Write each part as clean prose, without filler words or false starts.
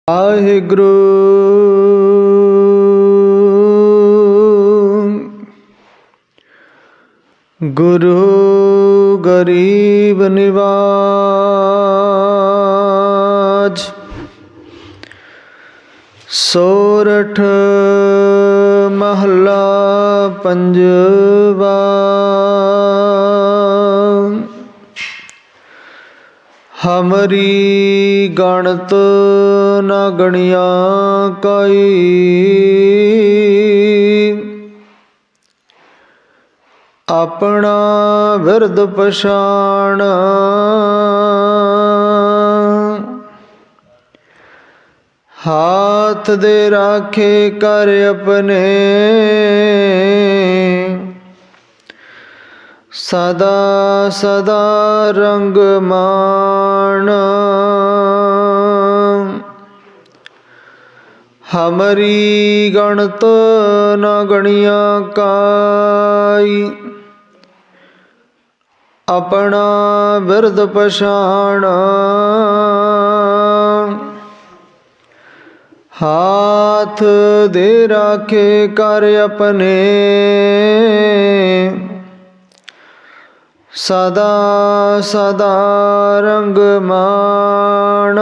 ਵਾਹਿਗੁਰੂ ਗੁਰੂ ਗਰੀਬ ਨਿਵਾਜ ਸੋਰਠ ਮਹੱਲਾ ਪੰਜਵਾ। ਹਮਰੀ ਗਣਤ ਨ ਗਣਿਆ ਕਾਈ, ਆਪਣਾ ਬਿਰਦ ਪਛਾਣ। ਹਾਥ ਦੇ ਰਾਖੇ ਕਰ ਆਪਣੇ, ਸਦਾ ਸਦਾ ਰੰਗ ਮਾਣ। ਹਮਰੀ ਗਣਤ ਨ ਗਣਿਆ ਕਾਈ, ਆਪਣਾ ਬਿਰਦ ਪਛਾਣ। ਹਾਥ ਦੇ ਰਾਖੇ ਕਰ ਆਪਣੇ, ਸਦਾ ਸਦਾ ਰੰਗ ਮਾਣ।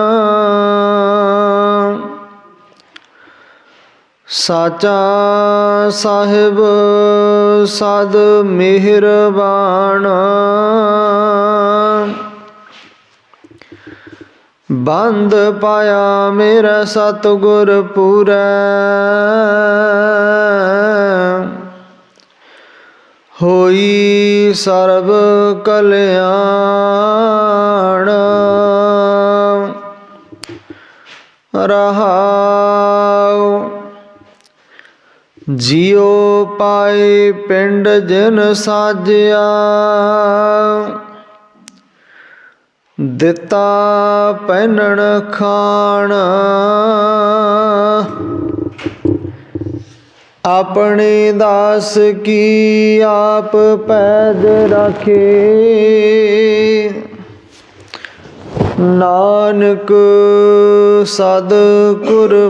ਸਾਚਾ ਸਾਹਿਬ ਸਦ ਮਿਹਰਬਾਨ, ਬੰਦ ਪਾਇਆ ਮੇਰਾ ਸਤਿਗੁਰ ਪੂਰੈ। ਹੋਈ ਸਰਬ ਕਲਿਆਣ, ਰਹਾਉ ਜਿਉ ਪਾਏ ਪਿੰਡ ਜਿਨ ਸਾਜਿਆ। ਦਿੱਤਾ ਪਹਿਨਣ ਖਾਣ, ਆਪਣੇ ਦਾਸ ਕੀ ਆਪ ਪੈਜ ਰਾਖੇ। ਨਾਨਕ ਸਦ ਕੁਰਬਾਨ,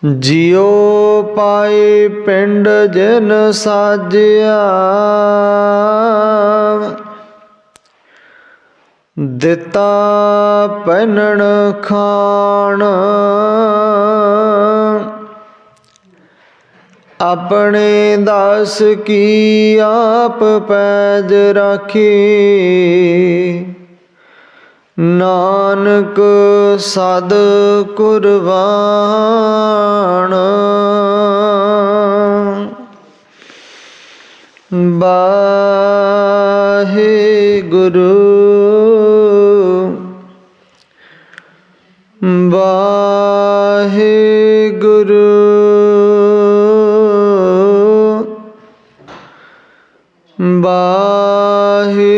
ਜਿਉ ਪਾਏ ਪਿੰਡ ਜਿਨ ਸਾਜਿਆ। ਦਿੱਤਾ ਪਹਿਨਣ ਖਾਣ, ਆਪਣੇ ਦਾਸ ਕੀ ਆਪ ਪੈਜ ਰਾਖੀ। ਨਾਨਕ ਸਦ ਕੁਰਬਾਨ। ਵਾਹਿਗੁਰੂ ਵਾਹਿਗੁਰੂ ਵਾਹਿਗੁਰੂ।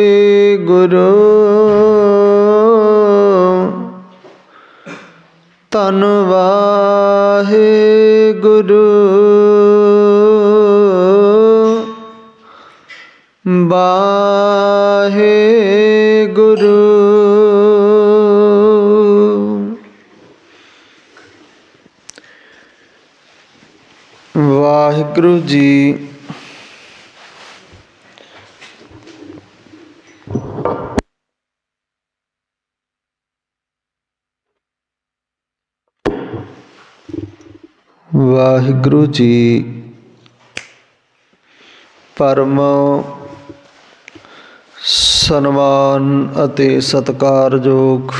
ਧੰਨ ਵਾਹਿਗੁਰੂ ਵਾਹਿਗੁਰੂ। ਵਾਹਿਗੁਰੂ ਜੀ ਵਾਹਿਗੁਰੂ ਜੀ ਪਰਮ ਸਨਮਾਨ ਅਤੇ ਸਤਿਕਾਰਯੋਗ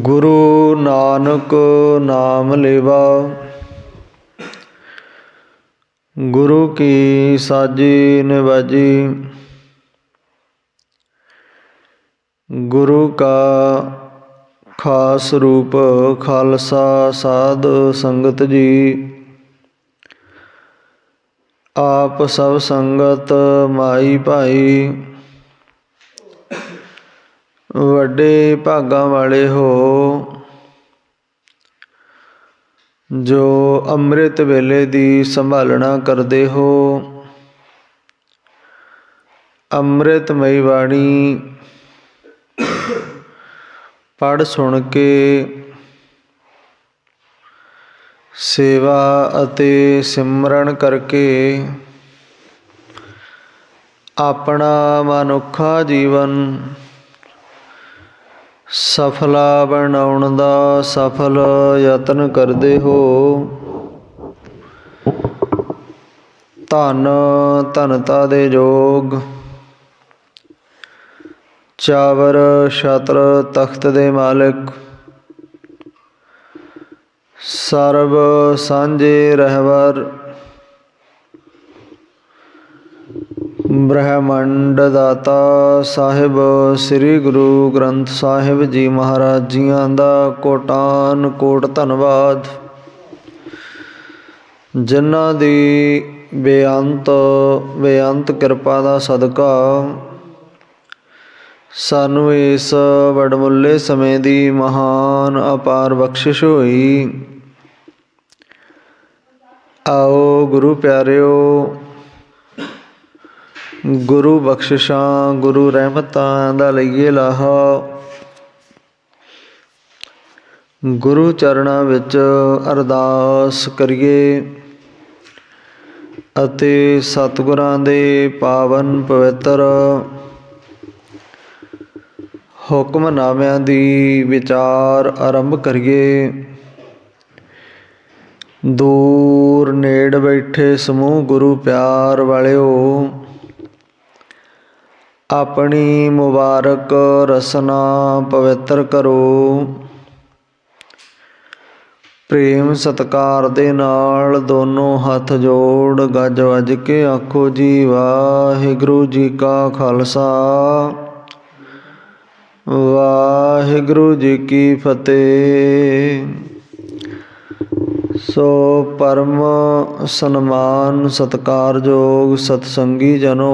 ਗੁਰੂ ਨਾਨਕ ਨਾਮ ਲੇਵਾ। ਗੁਰੂ ਕੀ ਸਾਜੀ ਨਿਵਾਜੀ, ਗੁਰੂ ਕਾ ਖਾਸ ਰੂਪ ਖਾਲਸਾ ਸਾਧ ਸੰਗਤ ਜੀ। ਆਪ ਸਭ ਸੰਗਤ ਮਾਈ ਭਾਈ, ਵੱਡੇ ਭਾਗਾਂ ਵਾਲੇ ਹੋ ਜੋ ਅੰਮ੍ਰਿਤ ਵੇਲੇ ਦੀ ਸੰਭਾਲਣਾ ਕਰਦੇ ਹੋ। ਅੰਮ੍ਰਿਤਮਈ ਬਾਣੀ ਪੜ੍ਹ ਸੁਣ ਕੇ ਸੇਵਾ ਅਤੇ ਸਿਮਰਨ ਕਰਕੇ ਆਪਣਾ ਮਨੁੱਖਾ ਜੀਵਨ ਸਫਲਾ ਬਣਾਉਣ ਦਾ ਸਫਲ ਯਤਨ ਕਰਦੇ ਹੋ। ਧੰਨ ਧਨਤਾ ਦੇ ਯੋਗ ਚਾਵਰ ਛਤਰ ਤਖਤ ਦੇ ਮਾਲਿਕ ਸਰਬ ਸਾਂਝੇ ਰਹਿਬਰ ਬ੍ਰਹਮੰਡ ਦਾਤਾ ਸਾਹਿਬ ਸ੍ਰੀ ਗੁਰੂ ਗ੍ਰੰਥ ਸਾਹਿਬ ਜੀ ਮਹਾਰਾਜ ਜੀਆਂ ਦਾ ਕੋਟਾਨ ਕੋਟ ਧੰਨਵਾਦ, ਜਿਨ੍ਹਾਂ ਦੀ ਬੇਅੰਤ ਕਿਰਪਾ ਦਾ ਸਦਕਾ ਸਾਨੂੰ ਇਸ ਵਡਮੁੱਲੇ ਸਮੇਂ ਦੀ ਮਹਾਨ ਅਪਾਰ ਬਖਸ਼ਿਸ਼ ਹੋਈ। ਆਓ ਗੁਰੂ ਪਿਆਰਿਓ, ਗੁਰੂ ਬਖਸ਼ਿਸ਼ਾਂ ਗੁਰੂ ਰਹਿਮਤਾਂ ਦਾ ਲਈਏ ਲਾਹਾ। ਗੁਰੂ ਚਰਨਾਂ ਵਿੱਚ ਅਰਦਾਸ ਕਰੀਏ ਅਤੇ ਸਤਿਗੁਰਾਂ ਦੇ ਪਾਵਨ ਪਵਿੱਤਰ ਹੁਕਮਨਾਮਿਆਂ ਦੀ ਵਿਚਾਰ ਆਰੰਭ ਕਰੀਏ। ਦੂਰ ਨੇੜ ਬੈਠੇ ਸਮੂਹ ਗੁਰੂ ਪਿਆਰ ਵਾਲਿਓ, ਆਪਣੀ ਮੁਬਾਰਕ ਰਸਨਾ ਪਵਿੱਤਰ ਕਰੋ। ਪ੍ਰੇਮ ਸਤਿਕਾਰ ਦੇ ਨਾਲ ਦੋਨੋਂ ਹੱਥ ਜੋੜ ਗੱਜ ਵੱਜ ਕੇ ਆਖੋ ਜੀ ਵਾਹਿਗੁਰੂ ਜੀ ਕਾ ਖਾਲਸਾ, ਵਾਹਿਗੁਰੂ ਜੀ ਕੀ ਫਤਿਹ। ਸੋ ਪਰਮ ਸਨਮਾਨ ਸਤਿਕਾਰਯੋਗ ਸਤਸੰਗੀ ਜਨੋ,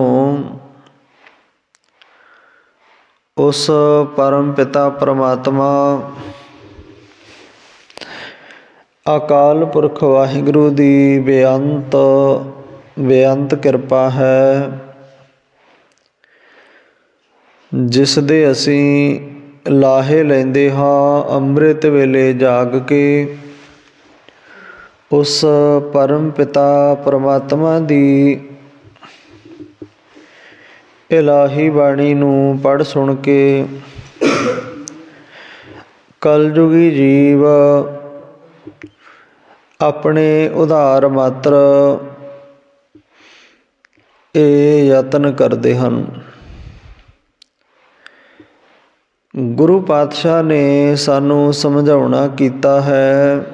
ਉਸ ਪਰਮ ਪਿਤਾ ਪਰਮਾਤਮਾ ਅਕਾਲ ਪੁਰਖ ਵਾਹਿਗੁਰੂ ਦੀ ਬੇਅੰਤ ਕਿਰਪਾ ਹੈ, ਜਿਸ ਦੇ ਅਸੀਂ ਲਾਹੇ ਲੈਂਦੇ ਹਾਂ ਅੰਮ੍ਰਿਤ ਵੇਲੇ ਜਾਗ ਕੇ। ਉਸ ਪਰਮ ਪਿਤਾ ਪਰਮਾਤਮਾ ਦੀ ਇਲਾਹੀ ਬਾਣੀ ਨੂੰ ਪੜ੍ਹ ਸੁਣ ਕੇ ਕਲਯੁਗੀ ਜੀਵ ਆਪਣੇ ਉਧਾਰ ਮਾਤਰ ਇਹ ਯਤਨ ਕਰਦੇ ਹਨ। ਗੁਰੂ ਪਾਤਸ਼ਾਹ ਨੇ ਸਾਨੂੰ ਸਮਝਾਉਣਾ ਕੀਤਾ ਹੈ,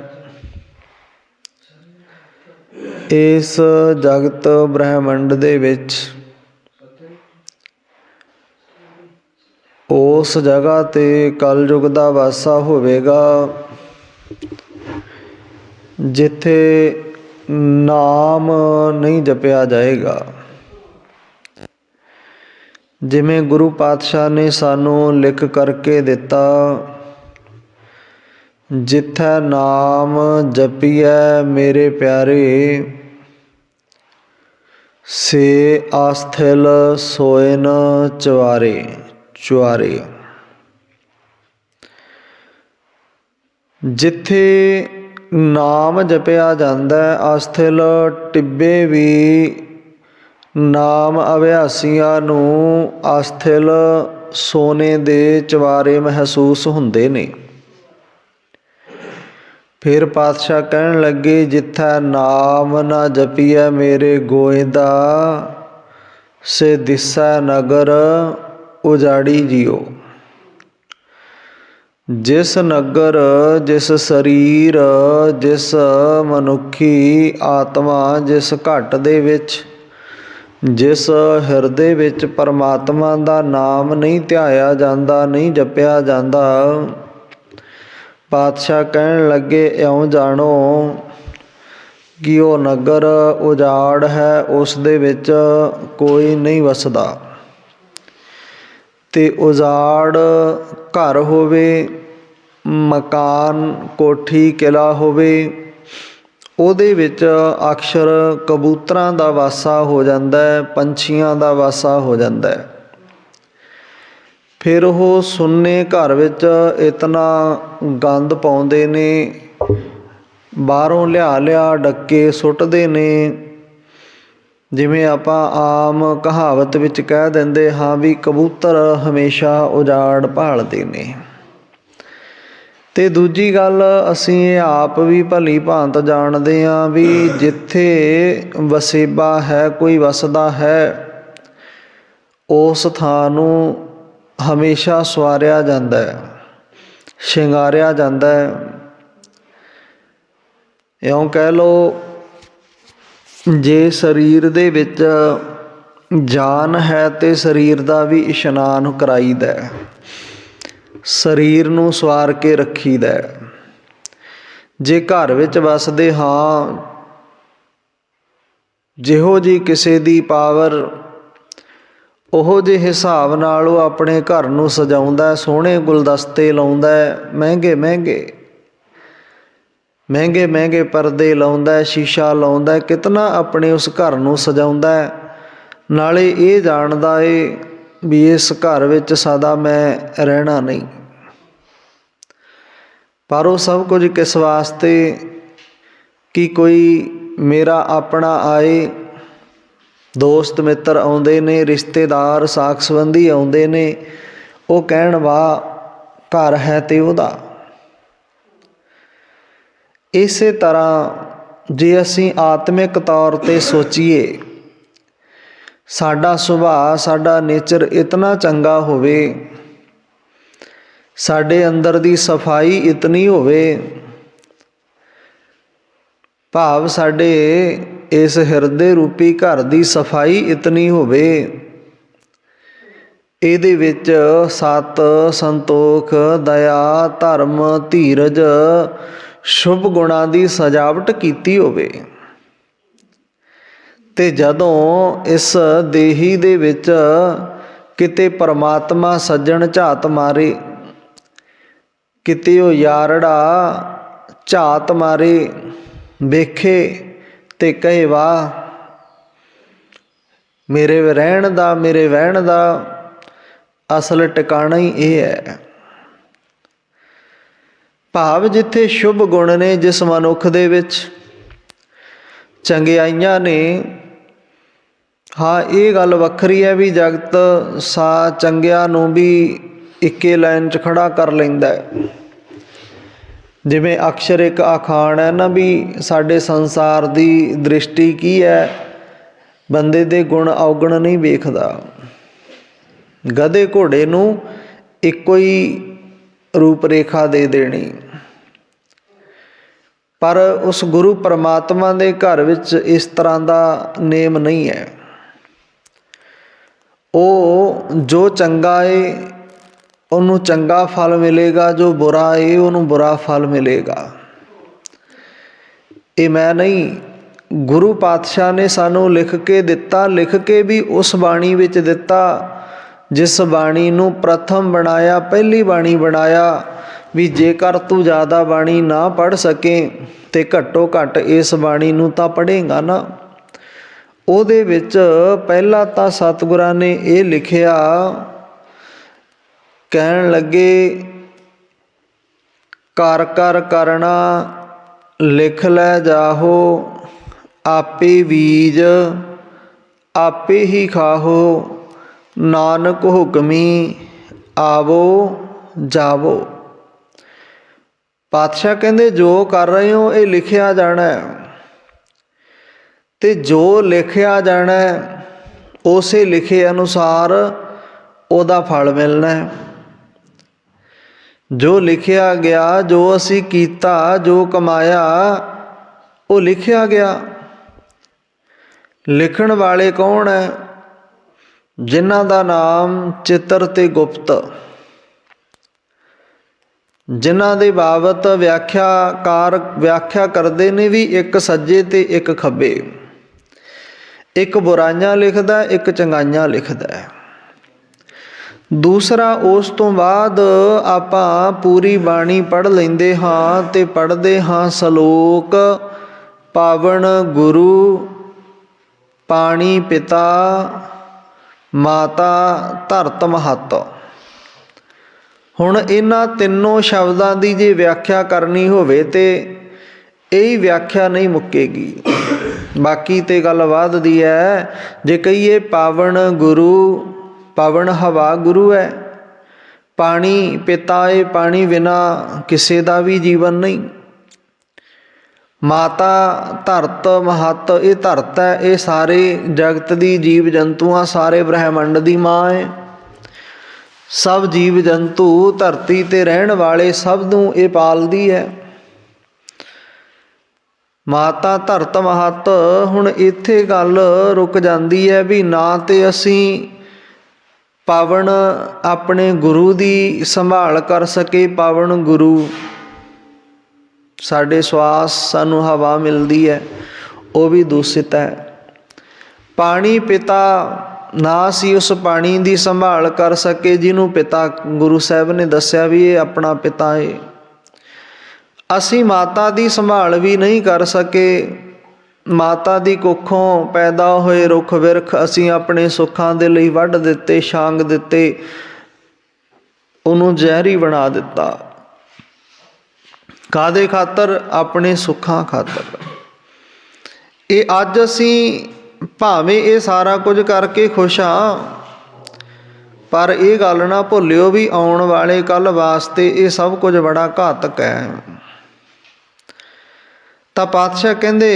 ਇਸ ਜਗਤ ਬ੍ਰਹਿਮੰਡ ਦੇ ਵਿੱਚ ਉਸ ਜਗ੍ਹਾ 'ਤੇ ਕਲਯੁਗ ਦਾ ਵਾਸਾ ਹੋਵੇਗਾ ਜਿੱਥੇ ਨਾਮ ਨਹੀਂ ਜਪਿਆ ਜਾਏਗਾ। ਜਿਵੇਂ ਗੁਰੂ ਪਾਤਸ਼ਾਹ ਨੇ ਸਾਨੂੰ ਲਿਖ ਕਰਕੇ ਦਿੱਤਾ, ਜਿੱਥੈ ਨਾਮ ਜਪੀਐ ਮੇਰੇ ਪਿਆਰੇ, ਸੇ ਆਸਥਿਲ ਸੋਇਨ ਚੁਆਰੇ। ਜਿੱਥੇ ਨਾਮ ਜਪਿਆ ਜਾਂਦਾ, ਆਸਥਿਲ ਟਿੱਬੇ ਵੀ ਨਾਮ ਅਭਿਆਸੀਆਂ ਨੂੰ ਆਸਥਿਲ ਸੋਨੇ ਦੇ ਚੁਬਾਰੇ ਮਹਿਸੂਸ ਹੁੰਦੇ ਨੇ। ਫਿਰ ਪਾਤਸ਼ਾਹ ਕਹਿਣ ਲੱਗੇ, ਜਿੱਥੈ ਨਾਮ ਨਾ ਜਪੀਐ ਮੇਰੇ ਗੋਇੰਦਾ, ਸੇ ਦਿਸੈ ਨਗਰ ਉਜਾੜੀ ਜਿਉ। ਜਿਸ ਨਗਰ, ਜਿਸ ਸਰੀਰ, ਜਿਸ ਮਨੁੱਖੀ ਆਤਮਾ, ਜਿਸ ਘਟ ਦੇ ਵਿੱਚ, ਜਿਸ ਹਿਰਦੇ ਵਿੱਚ ਪਰਮਾਤਮਾ ਦਾ ਨਾਮ ਨਹੀਂ ਧਿਆਇਆ ਜਾਂਦਾ, ਨਹੀਂ ਜਪਿਆ ਜਾਂਦਾ, ਪਾਤਸ਼ਾਹ ਕਹਿਣ ਲੱਗੇ ਇਉਂ ਜਾਣੋ ਕਿ ਉਹ ਨਗਰ ਉਜਾੜ ਹੈ, ਉਸ ਦੇ ਵਿੱਚ ਕੋਈ ਨਹੀਂ ਵਸਦਾ। ਅਤੇ ਉਜਾੜ ਘਰ ਹੋਵੇ, ਮਕਾਨ, ਕੋਠੀ, ਕਿਲ੍ਹਾ ਹੋਵੇ, ਉਹਦੇ ਵਿੱਚ ਅਕਸਰ ਕਬੂਤਰਾਂ ਦਾ ਵਾਸਾ ਹੋ ਜਾਂਦਾ ਹੈ, ਪੰਛੀਆਂ ਦਾ ਵਾਸਾ ਹੋ ਜਾਂਦਾ ਹੈ। ਫਿਰ ਉਹ ਸੁੰਨੇ ਘਰ ਵਿੱਚ ਇਤਨਾ ਗੰਦ ਪਾਉਂਦੇ ਨੇ, ਬਾਹਰੋਂ ਲਿਆ ਡੱਕੇ ਸੁੱਟਦੇ ਨੇ। ਜਿਵੇਂ ਆਪਾਂ ਆਮ ਕਹਾਵਤ ਵਿੱਚ ਕਹਿ ਦਿੰਦੇ ਹਾਂ ਵੀ ਕਬੂਤਰ ਹਮੇਸ਼ਾ ਉਜਾੜ ਭਾਲਦੇ ਨੇ। ਅਤੇ ਦੂਜੀ ਗੱਲ, ਅਸੀਂ ਇਹ ਆਪ ਵੀ ਭਲੀ ਭਾਂਤ ਜਾਣਦੇ ਹਾਂ ਵੀ ਜਿੱਥੇ ਵਸੇਬਾ ਹੈ, ਕੋਈ ਵਸਦਾ ਹੈ, ਉਸ ਥਾਂ ਨੂੰ ਹਮੇਸ਼ਾ ਸਵਾਰਿਆ ਜਾਂਦਾ ਹੈ, ਸ਼ਿੰਗਾਰਿਆ ਜਾਂਦਾ ਹੈ। ਇਉਂ ਕਹਿ ਲਓ, ਜੇ ਸਰੀਰ ਦੇ ਵਿੱਚ ਜਾਨ ਹੈ ਤਾਂ ਸਰੀਰ ਦਾ ਵੀ ਇਸ਼ਨਾਨ ਕਰਾਈਦਾ, ਸਰੀਰ ਨੂੰ ਸਵਾਰ ਕੇ ਰੱਖੀਦਾ। ਜੇ ਘਰ ਵਿੱਚ ਵਸਦੇ ਹਾਂ, ਜਿਹੋ ਜਿਹੀ ਕਿਸੇ ਦੀ ਪਾਵਰ, ਉਹੋ ਜਿਹੇ ਹਿਸਾਬ ਨਾਲ ਉਹ ਆਪਣੇ ਘਰ ਨੂੰ ਸਜਾਉਂਦਾ, ਸੋਹਣੇ ਗੁਲਦਸਤੇ ਲਾਉਂਦਾ, ਮਹਿੰਗੇ ਪਰਦੇ ਲਾਉਂਦਾ, ਸ਼ੀਸ਼ਾ ਲਾਉਂਦਾ, ਕਿਤਨਾ ਆਪਣੇ ਉਸ ਘਰ ਨੂੰ ਸਜਾਉਂਦਾ। ਨਾਲੇ ਇਹ ਜਾਣਦਾ ਏ ਵੀ ਇਸ ਘਰ ਵਿੱਚ ਸਦਾ ਮੈਂ ਰਹਿਣਾ ਨਹੀਂ। ਪਰ ਉਹ ਸਭ ਕੁਝ ਕਿਸ ਵਾਸਤੇ? ਕਿ ਕੋਈ ਮੇਰਾ ਆਪਣਾ ਆਏ, ਦੋਸਤ ਮਿੱਤਰ ਆਉਂਦੇ ਨੇ, ਰਿਸ਼ਤੇਦਾਰ ਸਾਕ ਸੰਬੰਧੀ ਆਉਂਦੇ ਨੇ, ਉਹ ਕਹਿਣ ਵਾਹ ਘਰ ਹੈ ਤੇ ਉਹਦਾ। ਇਸੇ ਤਰ੍ਹਾਂ ਜੇ ਅਸੀਂ ਆਤਮਿਕ ਤੌਰ 'ਤੇ ਸੋਚੀਏ, ਸਾਡਾ ਸੁਭਾਅ, ਸਾਡਾ ਨੇਚਰ ਇਤਨਾ ਚੰਗਾ ਹੋਵੇ, ਸਾਡੇ ਅੰਦਰ ਦੀ ਸਫਾਈ ਇਤਨੀ ਹੋਵੇ, ਭਾਵ ਸਾਡੇ ਇਸ ਹਿਰਦੇ ਰੂਪੀ ਘਰ ਦੀ ਸਫਾਈ ਇਤਨੀ ਹੋਵੇ, ਇਹਦੇ ਵਿੱਚ ਸਤ, ਸੰਤੋਖ, ਦਇਆ, ਧਰਮ, ਧੀਰਜ, ਸ਼ੁਭ ਗੁਣਾਂ ਦੀ ਸਜਾਵਟ ਕੀਤੀ ਹੋਵੇ। ਅਤੇ ਜਦੋਂ ਇਸ ਦੇਹੀ ਦੇ ਵਿੱਚ ਕਿਤੇ ਪਰਮਾਤਮਾ ਸੱਜਣ ਝਾਤ ਮਾਰੇ, ਕਿਤੇ ਉਹ ਯਾਰੜਾ ਝਾਤ ਮਾਰੇ, ਵੇਖੇ ਅਤੇ ਕਹੇ ਵਾਹ, ਮੇਰੇ ਰਹਿਣ ਦਾ, ਮੇਰੇ ਵਹਿਣ ਦਾ ਅਸਲ ਟਿਕਾਣਾ ਹੀ ਇਹ ਹੈ। ਭਾਵ ਜਿੱਥੇ ਸ਼ੁਭ ਗੁਣ ਨੇ, ਜਿਸ ਮਨੁੱਖ ਦੇ ਵਿੱਚ ਚੰਗਿਆਈਆਂ ਨੇ, ਹਾਂ ਇਹ ਗੱਲ ਵੱਖਰੀ ਹੈ ਵੀ ਜਗਤ ਚੰਗਿਆਂ ਨੂੰ ਵੀ ਇੱਕੇ ਲਾਈਨ 'ਚ ਖੜ੍ਹਾ ਕਰ ਲੈਂਦਾ। ਜਿਵੇਂ ਅਕਸਰ ਇੱਕ ਅਖਾਣ ਹੈ ਨਾ ਵੀ ਸਾਡੇ ਸੰਸਾਰ ਦੀ ਦ੍ਰਿਸ਼ਟੀ ਕੀ ਹੈ, ਬੰਦੇ ਦੇ ਗੁਣ ਔਗਣ ਨਹੀਂ ਵੇਖਦਾ। ਗਧੇ ਘੋੜੇ ਨੂੰ ਇੱਕੋ ਹੀ ਰੂਪ ਰੇਖਾ ਦੇ ਦੇਣੀ, ਪਰ ਉਸ ਗੁਰੂ ਪਰਮਾਤਮਾ ਦੇ ਘਰ ਵਿੱਚ ਇਸ ਤਰ੍ਹਾਂ ਦਾ ਨੇਮ ਨਹੀਂ ਹੈ। ਉਹ ਜੋ ਚੰਗਾ ਏ ਉਹਨੂੰ ਚੰਗਾ ਫਲ ਮਿਲੇਗਾ, ਜੋ ਬੁਰਾ ਏ ਉਹਨੂੰ ਬੁਰਾ ਫਲ ਮਿਲੇਗਾ। ਇਹ ਮੈਂ ਨਹੀਂ, ਗੁਰੂ ਪਾਤਸ਼ਾਹ ਨੇ ਸਾਨੂੰ ਲਿਖ ਕੇ ਦਿੱਤਾ, ਲਿਖ ਕੇ ਵੀ ਉਸ ਬਾਣੀ ਵਿੱਚ ਦਿੱਤਾ ਜਿਸ ਬਾਣੀ ਨੂੰ ਪ੍ਰਥਮ ਬਣਾਇਆ, ਪਹਿਲੀ ਬਾਣੀ ਬਣਾਇਆ ਵੀ ਜੇਕਰ ਤੂੰ ਜ਼ਿਆਦਾ ਬਾਣੀ ਨਾ ਪੜ੍ਹ ਸਕੇ ਤਾਂ ਘੱਟੋ ਘੱਟ ਇਸ ਬਾਣੀ ਨੂੰ ਤਾਂ ਪੜ੍ਹੇਗਾ ਨਾ। ਉਹਦੇ ਵਿੱਚ ਪਹਿਲਾਂ ਤਾਂ ਸਤਿਗੁਰਾਂ ਨੇ ਇਹ ਲਿਖਿਆ, ਕਹਿਣ ਲੱਗੇ ਕਰ ਕਰ ਕਰਨਾ ਲਿਖ ਲੈ ਜਾਹੋ, ਆਪੇ ਬੀਜ ਆਪੇ ਹੀ ਖਾਹੋ, ਨਾਨਕ ਹੁਕਮੀ ਆਵੋ ਜਾਵੋ। ਪਾਤਸ਼ਾਹ ਕਹਿੰਦੇ ਜੋ ਕਰ ਰਹੇ ਹੋ ਇਹ ਲਿਖਿਆ ਜਾਣਾ, ਅਤੇ ਜੋ ਲਿਖਿਆ ਜਾਣਾ ਉਸੇ ਲਿਖੇ ਅਨੁਸਾਰ ਉਹਦਾ ਫਲ ਮਿਲਣਾ। ਜੋ ਲਿਖਿਆ ਗਿਆ, ਜੋ ਅਸੀਂ ਕੀਤਾ, ਜੋ ਕਮਾਇਆ, ਉਹ ਲਿਖਿਆ ਗਿਆ। ਲਿਖਣ ਵਾਲੇ ਕੌਣ ਹੈ? ਜਿਨ੍ਹਾਂ ਦਾ ਨਾਮ ਚਿੱਤਰ ਅਤੇ ਗੁਪਤ, ਜਿਨ੍ਹਾਂ ਦੇ ਬਾਬਤ ਵਿਆਖਿਆਕਾਰ ਵਿਆਖਿਆ ਕਰਦੇ ਨੇ ਵੀ ਇੱਕ ਸੱਜੇ ਅਤੇ ਇੱਕ ਖੱਬੇ, ਇੱਕ ਬੁਰਾਈਆਂ ਲਿਖਦਾ, ਇੱਕ ਚੰਗਾਈਆਂ ਲਿਖਦਾ। ਦੂਸਰਾ, ਉਸ ਤੋਂ ਬਾਅਦ ਆਪਾਂ ਪੂਰੀ ਬਾਣੀ ਪੜ੍ਹ ਲੈਂਦੇ ਹਾਂ ਅਤੇ ਪੜ੍ਹਦੇ ਹਾਂ ਸ਼ਲੋਕ ਪਾਵਨ ਗੁਰੂ, ਪਾਣੀ ਪਿਤਾ, ਮਾਤਾ ਧਰਤ ਮਹੱਤ। ਹੁਣ ਇਹਨਾਂ ਤਿੰਨੋਂ ਸ਼ਬਦਾਂ ਦੀ ਜੇ ਵਿਆਖਿਆ ਕਰਨੀ ਹੋਵੇ ਤੇ ਇਹੀ ਵਿਆਖਿਆ ਨਹੀਂ ਮੁੱਕੇਗੀ। ਬਾਕੀ ਤੇ ਗੱਲ ਵੱਧਦੀ ਹੈ। ਜੇ ਕਹੀਏ ਪਾਵਨ ਗੁਰੂ, ਪਾਵਨ ਹਵਾ ਗੁਰੂ ਹੈ, ਪਾਣੀ ਪਿਤਾ ਹੈ, ਪਾਣੀ ਬਿਨਾਂ ਕਿਸੇ ਦਾ ਵੀ ਜੀਵਨ ਨਹੀਂ। ਮਾਤਾ ਧਰਤ ਮਹੱਤ, ਇਹ ਧਰਤ ਹੈ, ਇਹ ਸਾਰੇ ਜਗਤ ਦੀ ਜੀਵ ਜੰਤੂਆਂ, ਸਾਰੇ ਬ੍ਰਹਿਮੰਡ ਦੀ ਮਾਂ ਹੈ। ਸਭ ਜੀਵ ਜੰਤੂ ਧਰਤੀ ਤੇ ਰਹਿਣ ਵਾਲੇ ਸਭ ਨੂੰ ਇਹ ਪਾਲਦੀ ਹੈ। ਮਾਤਾ ਧਰਤ ਮਹੱਤ। ਹੁਣ ਇੱਥੇ ਗੱਲ ਰੁਕ ਜਾਂਦੀ ਹੈ ਵੀ ਨਾ ਤੇ ਅਸੀਂ ਪਾਵਨ ਆਪਣੇ ਗੁਰੂ ਦੀ ਸੰਭਾਲ ਕਰ ਸਕੇ। ਪਾਵਨ ਗੁਰੂ ਸਾਡੇ ਸਵਾਸ, ਸਾਨੂੰ ਹਵਾ ਮਿਲਦੀ ਹੈ, ਉਹ ਵੀ ਦੂਸ਼ਿਤ ਹੈ। ਪਾਣੀ ਪਿਤਾ, ਨਾ ਅਸੀਂ ਉਸ ਪਾਣੀ ਦੀ ਸੰਭਾਲ ਕਰ ਸਕੇ ਜਿਹਨੂੰ ਪਿਤਾ ਗੁਰੂ ਸਾਹਿਬ ਨੇ ਦੱਸਿਆ ਵੀ ਇਹ ਆਪਣਾ ਪਿਤਾ ਹੈ। ਅਸੀਂ ਮਾਤਾ ਦੀ ਸੰਭਾਲ ਵੀ ਨਹੀਂ ਕਰ ਸਕੇ। ਮਾਤਾ ਦੀ ਕੁੱਖੋਂ ਪੈਦਾ ਹੋਏ ਰੁੱਖ ਬਿਰਖ ਅਸੀਂ ਆਪਣੇ ਸੁੱਖਾਂ ਦੇ ਲਈ ਵੱਢ ਦਿੱਤੇ, ਛਾਂਗ ਦਿੱਤੇ, ਉਹਨੂੰ ਜ਼ਹਿਰੀ ਬਣਾ ਦਿੱਤਾ। ਕਾਹਦੇ ਖਾਤਰ? ਆਪਣੇ ਸੁੱਖਾਂ ਖਾਤਰ। ਇਹ ਅੱਜ ਅਸੀਂ ਭਾਵੇਂ ਇਹ ਸਾਰਾ ਕੁਝ ਕਰਕੇ ਖੁਸ਼ ਹਾਂ, ਪਰ ਇਹ ਗੱਲ ਨਾ ਭੁੱਲਿਓ ਵੀ ਆਉਣ ਵਾਲੇ ਕੱਲ੍ਹ ਵਾਸਤੇ ਇਹ ਸਭ ਕੁਝ ਬੜਾ ਘਾਤਕ ਹੈ। ਤਾਂ ਪਾਤਸ਼ਾਹ ਕਹਿੰਦੇ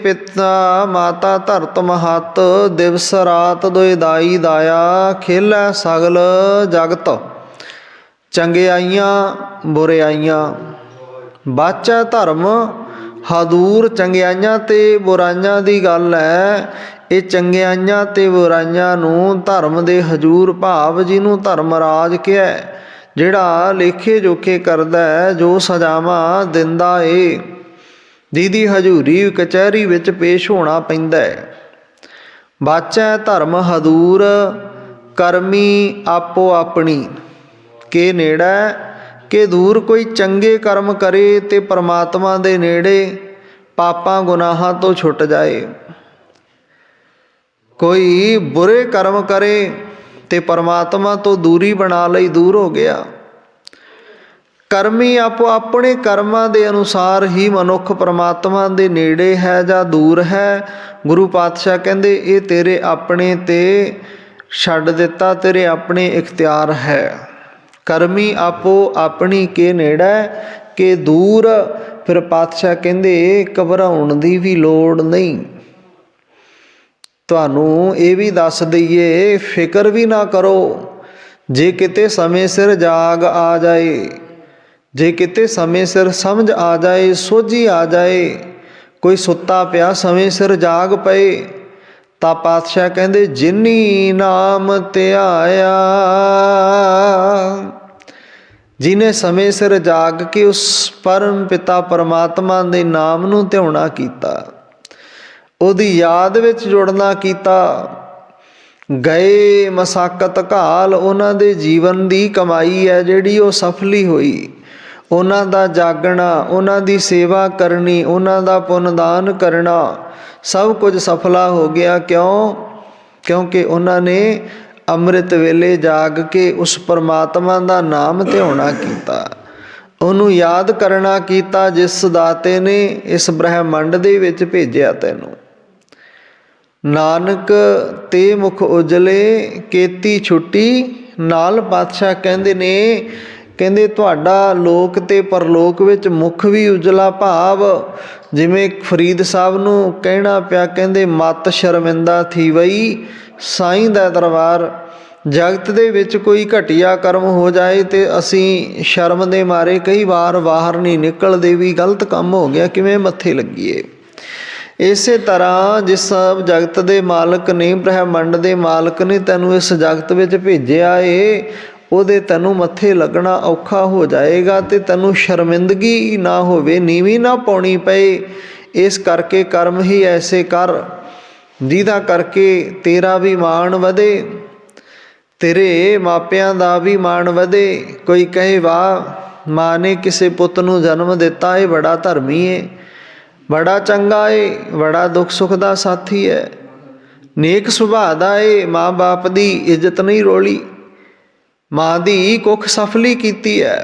ਪਿਤਾ ਮਾਤਾ ਧਰਤ ਮਹੱਤ, ਦਿਵਸ ਰਾਤ ਦੋਇ ਦਾਈ ਦਾਇਆ, ਖੇਲੈ ਸਗਲ ਜਗਤ, ਚੰਗਿਆਈਆਂ ਬੁਰਿਆਈਆਂ, ਬਾਚੈ ਧਰਮ ਹਦੂਰ। ਚੰਗਿਆਈਆਂ ਤੇ ਬੁਰਾਈਆਂ ਦੀ ਗੱਲ ਹੈ। ਇਹ ਚੰਗਿਆਈਆਂ ਤੇ ਬੁਰਾਈਆਂ ਨੂੰ ਧਰਮ ਦੇ ਹਜੂਰ, ਭਾਵ ਜਿਹਨੂੰ ਧਰਮ ਰਾਜ ਕਿਹਾ, ਜਿਹੜਾ ਲੇਖੇ ਜੋਖੇ ਕਰਦਾ ਹੈ, ਜੋ ਸਜ਼ਾਵਾਂ ਦਿੰਦਾ ਏ, ਜਿਹਦੀ ਹਜ਼ੂਰੀ ਕਚਹਿਰੀ ਵਿੱਚ ਪੇਸ਼ ਹੋਣਾ ਪੈਂਦਾ ਹੈ। ਬਾਚੈ ਧਰਮ ਹਦੂਰ, ਕਰਮੀ ਆਪੋ ਆਪਣੀ ਕੇ ਨੇੜਾ ਕਿ ਦੂਰ। ਕੋਈ ਚੰਗੇ ਕਰਮ ਕਰੇ ਤੇ ਪਰਮਾਤਮਾ ਦੇ ਨੇੜੇ, ਪਾਪਾਂ ਗੁਨਾਹਾਂ ਤੋਂ ਛੁੱਟ ਜਾਏ। ਕੋਈ ਬੁਰੇ ਕਰਮ ਕਰੇ ਤੇ ਪਰਮਾਤਮਾ ਤੋਂ ਦੂਰੀ ਬਣਾ ਲਈ, ਦੂਰ ਹੋ ਗਿਆ। ਕਰਮੀ ਆਪੋ ਆਪਣੇ ਕਰਮਾਂ ਦੇ ਅਨੁਸਾਰ ਹੀ ਮਨੁੱਖ ਪਰਮਾਤਮਾ ਦੇ ਨੇੜੇ ਹੈ ਜਾਂ ਦੂਰ ਹੈ। ਗੁਰੂ ਪਾਤਸ਼ਾਹ ਕਹਿੰਦੇ ਇਹ ਤੇਰੇ ਆਪਣੇ ਤੇ ਛੱਡ ਦਿੱਤਾ, ਤੇਰੇ ਆਪਣੇ ਇਖਤਿਆਰ ਹੈ। ਕਰਮੀ ਆਪੋ ਆਪਣੀ ਕੇ ਨੇੜਾ ਕਿ ਦੂਰ। ਫਿਰ ਪਾਤਸ਼ਾਹ ਕਹਿੰਦੇ ਘਬਰਾਉਣ ਦੀ ਵੀ ਲੋੜ ਨਹੀਂ। ਤੁਹਾਨੂੰ ਇਹ ਵੀ ਦੱਸ ਦਈਏ, ਫਿਕਰ ਵੀ ਨਾ ਕਰੋ। ਜੇ ਕਿਤੇ ਸਮੇਂ ਸਿਰ ਜਾਗ ਆ ਜਾਏ, ਜੇ ਕਿਤੇ ਸਮੇਂ ਸਿਰ ਸਮਝ ਆ ਜਾਏ, ਸੋਝੀ ਆ ਜਾਏ, ਕੋਈ ਸੁੱਤਾ ਪਿਆ ਸਮੇਂ ਸਿਰ ਜਾਗ ਪਏ, ਤਾਂ ਪਾਤਸ਼ਾਹ ਕਹਿੰਦੇ ਜਿਨੀ ਨਾਮ ਧਿਆਇਆ, ਜਿਹਨੇ ਸਮੇਂ ਸਿਰ ਜਾਗ ਕੇ ਉਸ ਪਰਮ ਪਿਤਾ ਪਰਮਾਤਮਾ ਦੇ ਨਾਮ ਨੂੰ ਧਿਆਉਣਾ ਕੀਤਾ, ਉਹਦੀ ਯਾਦ ਵਿੱਚ ਜੁੜਨਾ ਕੀਤਾ, ਗਏ ਮਸਾਕਤ ਘਾਲ, ਉਹਨਾਂ ਦੇ ਜੀਵਨ ਦੀ ਕਮਾਈ ਹੈ ਜਿਹੜੀ ਉਹ ਸਫਲੀ ਹੋਈ। ਉਹਨਾਂ ਦਾ ਜਾਗਣਾ, ਉਹਨਾਂ ਦੀ ਸੇਵਾ ਕਰਨੀ, ਉਹਨਾਂ ਦਾ ਪੁੰਨਦਾਨ ਕਰਨਾ, ਸਭ ਕੁਝ ਸਫਲਾ ਹੋ ਗਿਆ। ਕਿਉਂ? ਕਿਉਂਕਿ ਉਹਨਾਂ ਨੇ ਅੰਮ੍ਰਿਤ ਵੇਲੇ ਜਾਗ ਕੇ ਉਸ ਪਰਮਾਤਮਾ ਦਾ ਨਾਮ ਧਿਆਉਣਾ ਕੀਤਾ, ਉਹਨੂੰ ਯਾਦ ਕਰਨਾ ਕੀਤਾ, ਜਿਸ ਦਾਤੇ ਨੇ ਇਸ ਬ੍ਰਹਿਮੰਡ ਦੇ ਵਿੱਚ ਭੇਜਿਆ ਤੈਨੂੰ। ਨਾਨਕ ਤੇ ਮੁਖ ਉਜਲੇ ਕੀਤੀ ਛੁੱਟੀ ਨਾਲ। ਪਾਤਸ਼ਾਹ ਕਹਿੰਦੇ ਨੇ, ਕਹਿੰਦੇ ਤੁਹਾਡਾ ਲੋਕ ਤੇ ਪਰਲੋਕ ਵਿੱਚ ਮੁਖ ਵੀ ਉਜਲਾ, ਭਾਵ ਜਿਵੇਂ ਫਰੀਦ ਸਾਹਿਬ ਨੂੰ ਕਹਿਣਾ ਪਿਆ, ਕਹਿੰਦੇ ਮਤ ਸ਼ਰਮਿੰਦਾ ਥੀ ਵਈ ਸਾਈਂ ਦਾ ਦਰਬਾਰ। ਜਗਤ ਦੇ ਵਿੱਚ ਕੋਈ ਘਟੀਆ ਕਰਮ ਹੋ ਜਾਏ ਤੇ ਅਸੀਂ ਸ਼ਰਮ ਦੇ ਮਾਰੇ ਕਈ ਵਾਰ ਬਾਹਰ ਨਹੀਂ ਨਿਕਲਦੇ ਵੀ ਗਲਤ ਕੰਮ ਹੋ ਗਿਆ, ਕਿਵੇਂ ਮੱਥੇ ਲੱਗੀਏ। ਇਸੇ ਤਰ੍ਹਾਂ ਜਿਸ ਜਗਤ ਦੇ ਮਾਲਕ ਨੇ, ਬ੍ਰਹਿਮੰਡ ਦੇ ਮਾਲਕ ਨੇ ਤੈਨੂੰ ਇਸ ਜਗਤ ਵਿੱਚ ਭੇਜਿਆ ਏ, ਉਹਦੇ ਤੈਨੂੰ ਮੱਥੇ ਲੱਗਣਾ ਔਖਾ ਹੋ ਜਾਏਗਾ ਤੇ ਤੈਨੂੰ ਸ਼ਰਮਿੰਦਗੀ ਨਾ ਹੋਵੇ, ਨੀਵੀਂ ਨਾ ਪਾਉਣੀ ਪਏ। ਇਸ ਕਰਕੇ ਕਰਮ ਹੀ ਐਸੇ ਕਰ ਜਿਹਦਾ ਕਰਕੇ ਤੇਰਾ ਵੀ ਮਾਣ ਵਧੇ, ਤੇਰੇ ਮਾਪਿਆਂ ਦਾ ਵੀ ਮਾਣ ਵਧੇ। ਕੋਈ ਕਹੇ ਵਾਹ ਮਾਂ ਨੇ ਕਿਸੇ ਪੁੱਤ ਨੂੰ ਜਨਮ ਦਿੱਤਾ, ਇਹ ਬੜਾ ਧਰਮੀ ਹੈ। बड़ा चंगा है, बड़ा दुख सुख का साथी है, नेक सुभाਅ ਦਾ ਏ, माँ बाप की इज्जत नहीं रोली, माँ की कुख सफली कीती है।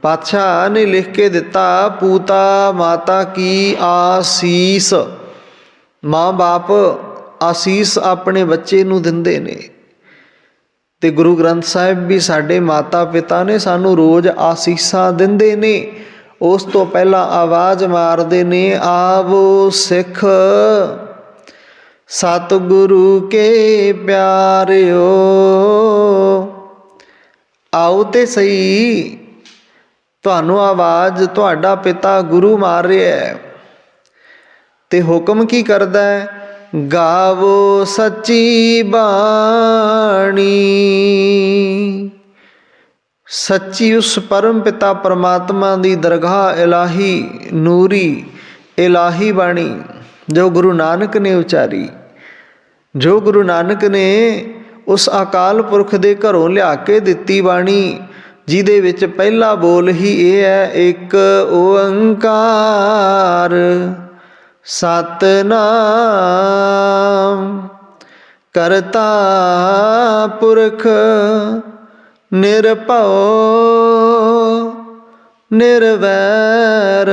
पातशाह ने लिख के दिता, पूता माता की आसीस। माँ बाप आसीस अपने बच्चे नूं दिंदे ने, ते गुरु ग्रंथ साहिब भी साडे माता पिता ने सानू रोज़ आसीसां दिंदे ने। उस तो पहला आवाज़ मारदे ने, आवो सिख सतगुरु के प्यारिओ। आओ ते सही, तुहानू आवाज़ तुहाडा पिता गुरु मार रहा है। ते हुक्म की करदा है, गावो सच्ची बाणी। सच्ची उस परम पिता परमात्मा की दरगाह इलाही नूरी इलाही बाणी जो गुरु नानक ने उचारी, जो गुरु नानक ने उस अकाल पुरख दे घरों लिया के दिती बाणी, जिहदे विच पहला बोल ही ये है, एक ओंकार सतनाम करता पुरख निरभउ निर्वैर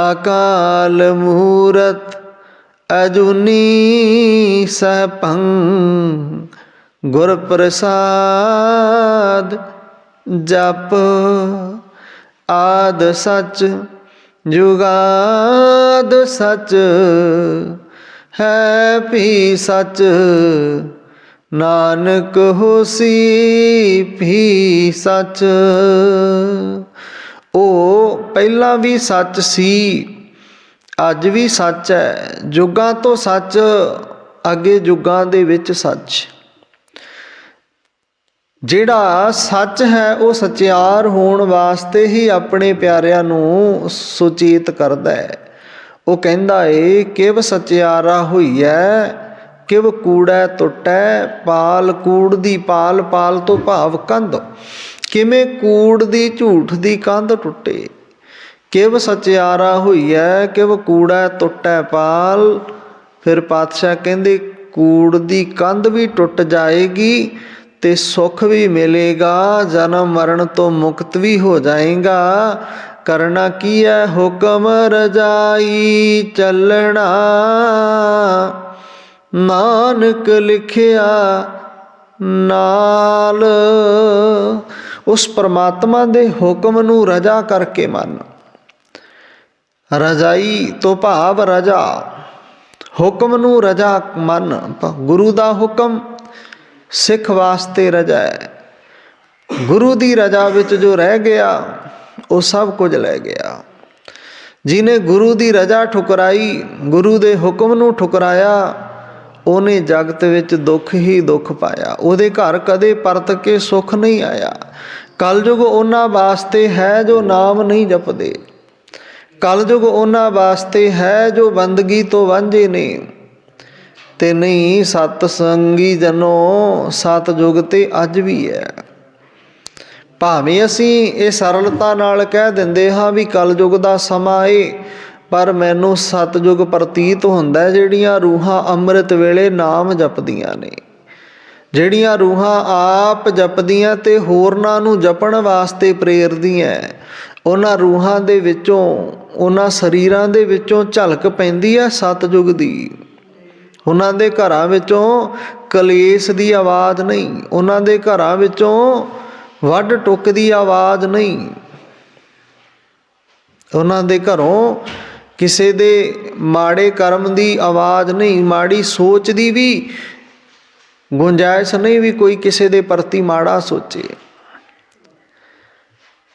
अकाल मूरत अजूनी सैभं गुर प्रसाद जप। आद सच जुगाद सच है भी सच, नानक होसी भी सच। ओ पहला भी सच सी, अज भी सच है, जुगां तो सच, अगे जुगां दे विच सच। ਜਿਹੜਾ सच है वो सचियार होने वास्ते ही अपने प्यारिਆਂ ਨੂੰ सुचेत करता है। वो कहता है, किव सचियारा होई है किव कूड़ा टुटै, पाल कूड़ दी पाल, पाल तो भाव कंध, किवें कूड़ दी झूठ दी कंध टुटे। किव सचियारा होई है किव कूड़ा टुटै पाल। फिर पातशाह कहते कूड़ दी कंध भी टुट जाएगी ते सुख भी मिलेगा, जन्म मरण तो मुक्त भी हो जाएगा। करना की है हुक्म रजाई चलना, नानक लिखिया नाल। उस परमात्मा दे हुक्म नू रजा करके मन, रजाई तो भाव रजा, हुक्म नू रजा मन। गुरु दा हुक्म सिख वास्ते रजा है। गुरु दी रजा विच जो रह गया वो सब कुछ लै गया। जिन्हें गुरु दी रजा ठुकराई, गुरु दे हुक्म नू ठुकराया, उन्हें जगत विच दुख ही दुख पाया। उहदे घर कदे परत के सुख नहीं आया। कलयुग उन्हां वास्ते है जो नाम नहीं जपदे, कलयुग उन्हां वास्ते है जो बंदगी तो वांझे ने। ते नहीं सतसंगी जनो सतयुग ते अज भी है। भावें असी ये सरलता नाल कह दिंदे हाँ भी कलयुग दा समा है, पर मैनू सतयुग प्रतीत हुंदा है जिहड़ियां रूहां अमृत वेले नाम जपदियां ने, जिहड़ियां रूहां आप जपदियां ते होरनां नू जपण वास्ते प्रेरदियां। उन्हां रूहां दे विचों, उन्हां शरीरां दे विचों झलक पैंदी है सतयुग दी। उन्हां दे घरां विचों कलेश दी आवाज़ नहीं, उन्हां दे घरां विचों वढ टुक दी आवाज़ नहीं, उन्हां दे घरों किसी दे माड़े कर्म दी आवाज़ नहीं, माड़ी सोच दी भी गुंजाइश नहीं भी कोई किसी दे प्रति माड़ा सोचे।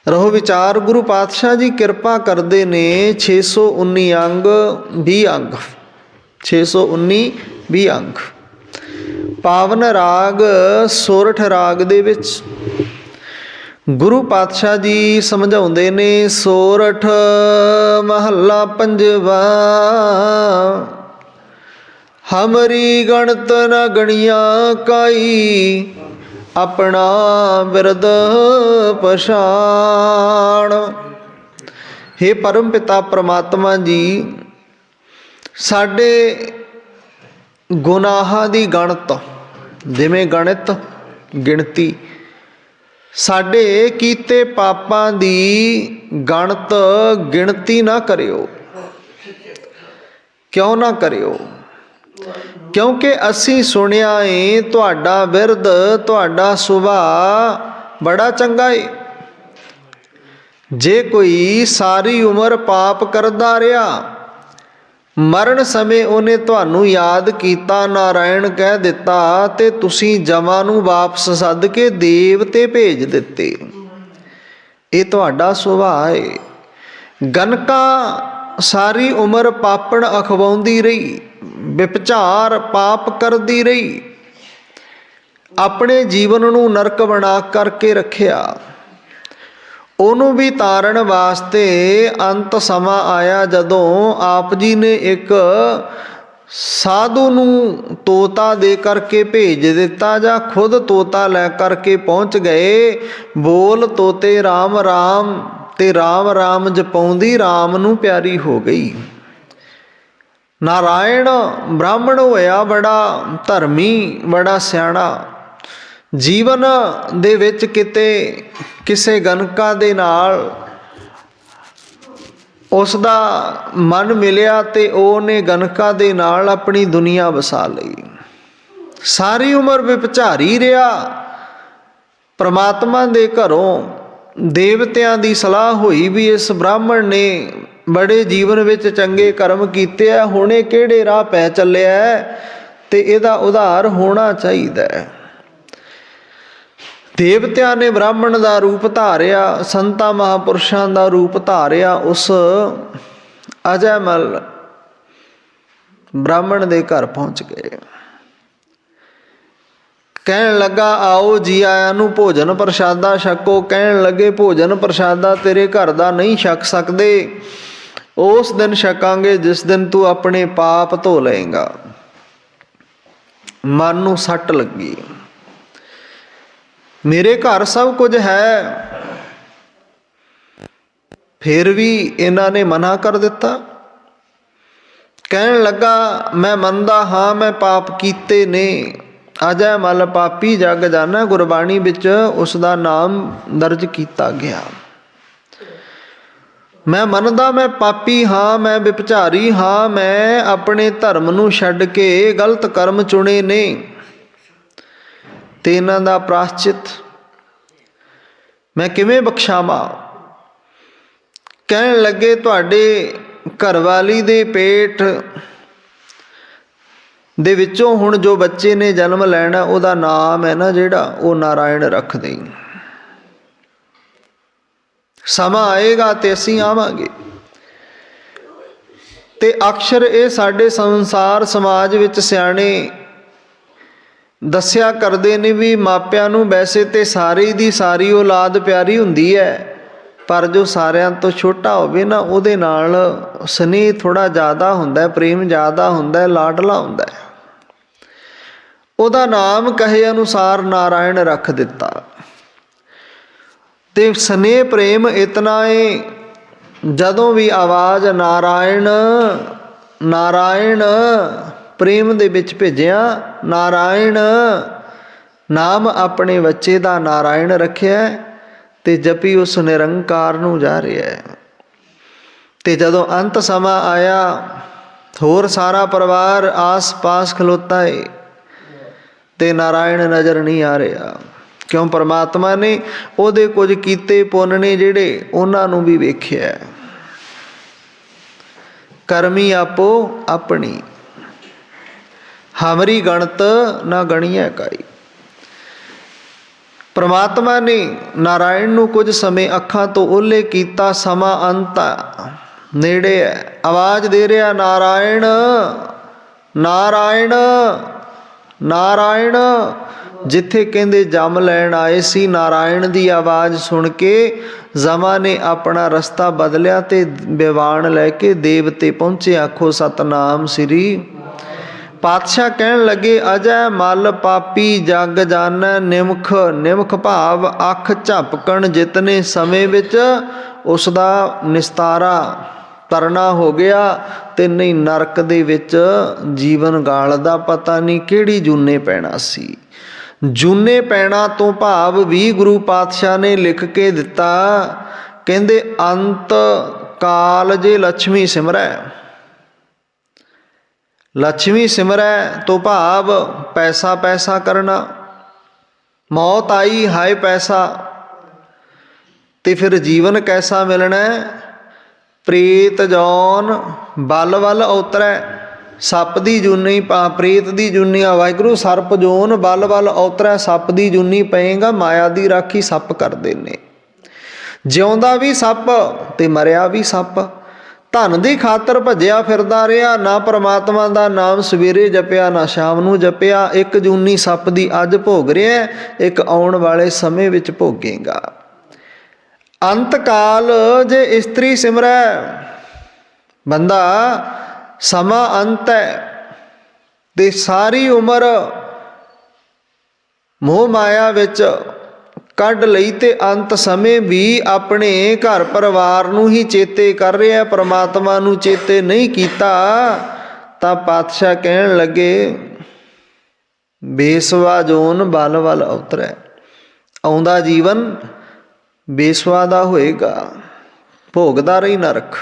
रहो विचार, गुरु पातशाह जी कृपा करते ने 619 अंग 20 अंग 619 20 अंग। पावन राग सोरठ राग दे विच गुरु पातशाह जी समझाउंदे ने, सोरठ महला पंजवा। हमरी गणत न गणिया काई, अपना बिरद पछाण। हे परम पिता परमात्मा जी, साडे गुनाहां दी गणत, जिवें गणित गिणती, साडे कीते पापां दी गणत गिणती ना करियो। क्यों ना करियो? क्योंकि असीं सुनिया है तुहाडा बिरद, तुहाडा सुभाअ बड़ा चंगा है। जे कोई सारी उम्र पाप करदा रहा, मरण समय उन्हें तुहानू याद किया, नारायण कह दिता, ते तुसीं जमां नू वापस सद के देवते भेज दिते। ये तुहाडा सुभाअ है। गनका सारी उम्र पापण अखवाउंदी रही, विपचार पाप करदी रही, अपने जीवन नू नरक बना करके रखिया। ਉਹਨੂੰ भी तारण वास्ते अंत समा आया, जदों आप जी ने एक साधु नू तोता दे करके भेज दिता, जां खुद तोता लै करके पहुँच गए। बोल तोते राम राम, ते राम राम जपाउंदी राम नू प्यारी हो गई। नारायण ब्राह्मण होया बड़ा धर्मी, बड़ा सियाणा। जीवन दे विच किते किसे गनका दे नाल उसदा मन मिलिया, ते ओहने गनका दे नाल अपनी दुनिया वसा लई। सारी उम्र विपचारी रहा। परमात्मा दे घरों देवतियां दी सलाह हुई भी इस ब्राह्मण ने बड़े जीवन विच चंगे कर्म कीते आ, हुणे किहड़े राह पै चलिया है, ते इहदा उधार होना चाहिदा है। देवतिया ने ब्राह्मण का रूप धारिया, संतां महापुरुषों का रूप धारिया। उस अजयमल ब्राह्मण के घर पहुँच गए। कहन लगा, आओ जी आया नू भोजन प्रसादा छको। कहन लगे, भोजन प्रसादा तेरे घर का नहीं छक सकते, उस दिन छकांगे जिस दिन तू अपने पाप धो लेगा। मन नू सट लगी, मेरे घर सब कुछ है, फिर भी इन्हों ने मना कर दिता। कहन लगा, मैं मनदा हाँ मैं पाप कीते ने। अजय मल पापी जग जाना, गुरबाणी विच उसका नाम दर्ज किया गया। मैं मनदा मैं पापी हाँ, मैं विपचारी हाँ, मैं अपने धर्म नू छड्ड के गलत कर्म चुने ने, ते इन्हां दा प्राश्चित मैं किवें बख्शावां। कहन लगे, तुहाडे घरवाली दे पेट दे विचों हुण जो बच्चे ने जन्म लैना, उहदा नाम है ना जिहड़ा, वो नारायण रख दें। समा आएगा ते असीं आवांगे। ते अक्सर ये साडे संसार समाज विच सियाणे दस्या करते ने भी मापिਆਂ ਨੂੰ वैसे तो सारी दी सारी औलाद प्यारी हुंदी है, पर जो सारिਆਂ तो छोटा होवे ना, ਉਹਦੇ ਨਾਲ स्नेह थोड़ा ज़्यादा हुंदा है, प्रेम ज़्यादा हुंदा है, लाडला हुंदा है। ਉਹਦਾ नाम कहे अनुसार नारायण रख दिता। ते स्नेह प्रेम इतना है, जदों भी आवाज़ नारायण नारायण प्रेम दे विच भेजिया, नारायण नाम अपने बच्चे का नारायण रखिया, ते जपी उस निरंकार नू जा रहा है। ते जदों अंत समा आया, होर सारा परिवार आस पास खलोता है, ते नारायण नज़र नहीं आ रहा। क्यों? परमात्मा ने उहदे कुछ कीते पुण्य ने जिहड़े, उन्हां नू भी वेखिया। करमी आपो अपनी, हमरी गणत ना गणिया काई। परमात्मा ने नारायण नू कुछ समय अखां तो ओले कीता, समा अंत नेड़े है। आवाज़ दे रहा, नारायण नारायण नारायण। जिथे कहंदे जम लैण आए सी, नारायण दी आवाज़ सुन के जमा ने अपना रस्ता बदलिया, ते विवान लैके देवते पहुँचे। आखो सतनाम श्री ਪਾਤਸ਼ਾਹ ਕਹਿਣ ਲੱਗੇ, ਅਜੈ ਮਲ ਪਾਪੀ ਜਗ ਜਾਣੈ ਨਿਮਖ। ਨਿਮਖ ਭਾਵ ਅੱਖ ਝਪਕਣ ਜਿਤਨੇ ਸਮੇਂ ਵਿੱਚ ਉਸ ਦਾ ਨਿਸਤਾਰਾ ਤਰਨਾ ਹੋ ਗਿਆ, ਤੇ ਨਹੀਂ ਨਰਕ ਦੇ ਵਿੱਚ ਜੀਵਨ ਗਾਲਦਾ, ਪਤਾ ਨਹੀਂ ਕਿਹੜੀ ਜੂਨੇ ਪੈਣਾ ਸੀ। ਜੂਨੇ ਪੈਣਾ ਤੋਂ ਭਾਵ ਵੀ ਗੁਰੂ ਪਾਤਸ਼ਾਹ ਨੇ ਲਿਖ ਕੇ ਦਿੱਤਾ। ਕਹਿੰਦੇ ਅੰਤ ਕਾਲ ਜੇ ਲక్ష్ਮੀ ਸਿਮਰੈ। ਲక్ష్ਮੀ ਸਿਮਰੈ ਤੋਂ ਭਾਵ ਪੈਸਾ ਪੈਸਾ ਕਰਨਾ। ਮੌਤ ਆਈ, ਹਾਏ ਪੈਸਾ, ਤੇ ਫਿਰ ਜੀਵਨ ਕੈਸਾ ਮਿਲਣਾ? ਪ੍ਰੇਤ ਜੌਨ ਬਲ ਵੱਲ ਉਤਰੈ। ਸੱਪ ਦੀ ਜੂਨੀ ਪ੍ਰੇਤ ਦੀ ਜੂਨੀ, ਵਾਹਿਗੁਰੂ ਸਰਪ ਜੋਨ ਬਲ ਵੱਲ ਉਤਰੈ। ਸੱਪ ਦੀ ਜੂਨੀ ਪਏਗਾ, ਮਾਇਆ ਦੀ ਰਾਖੀ ਸੱਪ ਕਰਦੇ ਨੇ। ਜਿਉਂਦਾ ਵੀ ਸੱਪ ਤੇ ਮਰਿਆ ਵੀ ਸੱਪ। ਧਨ ਦੀ ਖਾਤਰ ਭੱਜਿਆ ਫਿਰਦਾ ਰਿਹਾ, ਨਾ ਪਰਮਾਤਮਾ ਦਾ ਨਾਮ ਸਵੇਰੇ ਜਪਿਆ ਨਾ ਸ਼ਾਮ ਨੂੰ ਜਪਿਆ। ਇੱਕ ਜੂਨੀ ਸੱਪ ਦੀ ਅੱਜ ਭੋਗ ਰਿਹਾ, ਇੱਕ ਆਉਣ ਵਾਲੇ ਸਮੇਂ ਵਿੱਚ ਭੋਗੇਗਾ। ਅੰਤ ਕਾਲ ਜੇ ਇਸਤਰੀ ਸਿਮਰੈ। ਬੰਦਾ ਸਮਾਂ ਅੰਤ ਹੈ, ਤੇ ਸਾਰੀ ਉਮਰ ਮੋਹ ਮਾਇਆ ਵਿੱਚ ਕੱਢ ਲਈ, ਤੇ ਅੰਤ ਸਮੇਂ ਵੀ ਆਪਣੇ ਘਰ ਪਰਿਵਾਰ ਨੂੰ ਹੀ ਚੇਤੇ ਕਰ ਰਿਹਾ, ਪਰਮਾਤਮਾ ਨੂੰ ਚੇਤੇ ਨਹੀਂ ਕੀਤਾ। ਤਾਂ ਪਾਤਸ਼ਾਹ ਕਹਿਣ ਲੱਗੇ, ਬੇਸਵਾ ਜੋਨ ਬਲ ਵੱਲ ਉਤਰੈ। ਆਉਂਦਾ ਜੀਵਨ ਬੇਸਵਾ ਦਾ ਹੋਏਗਾ, ਭੋਗਦਾ ਰਹੀ ਨਰਕ।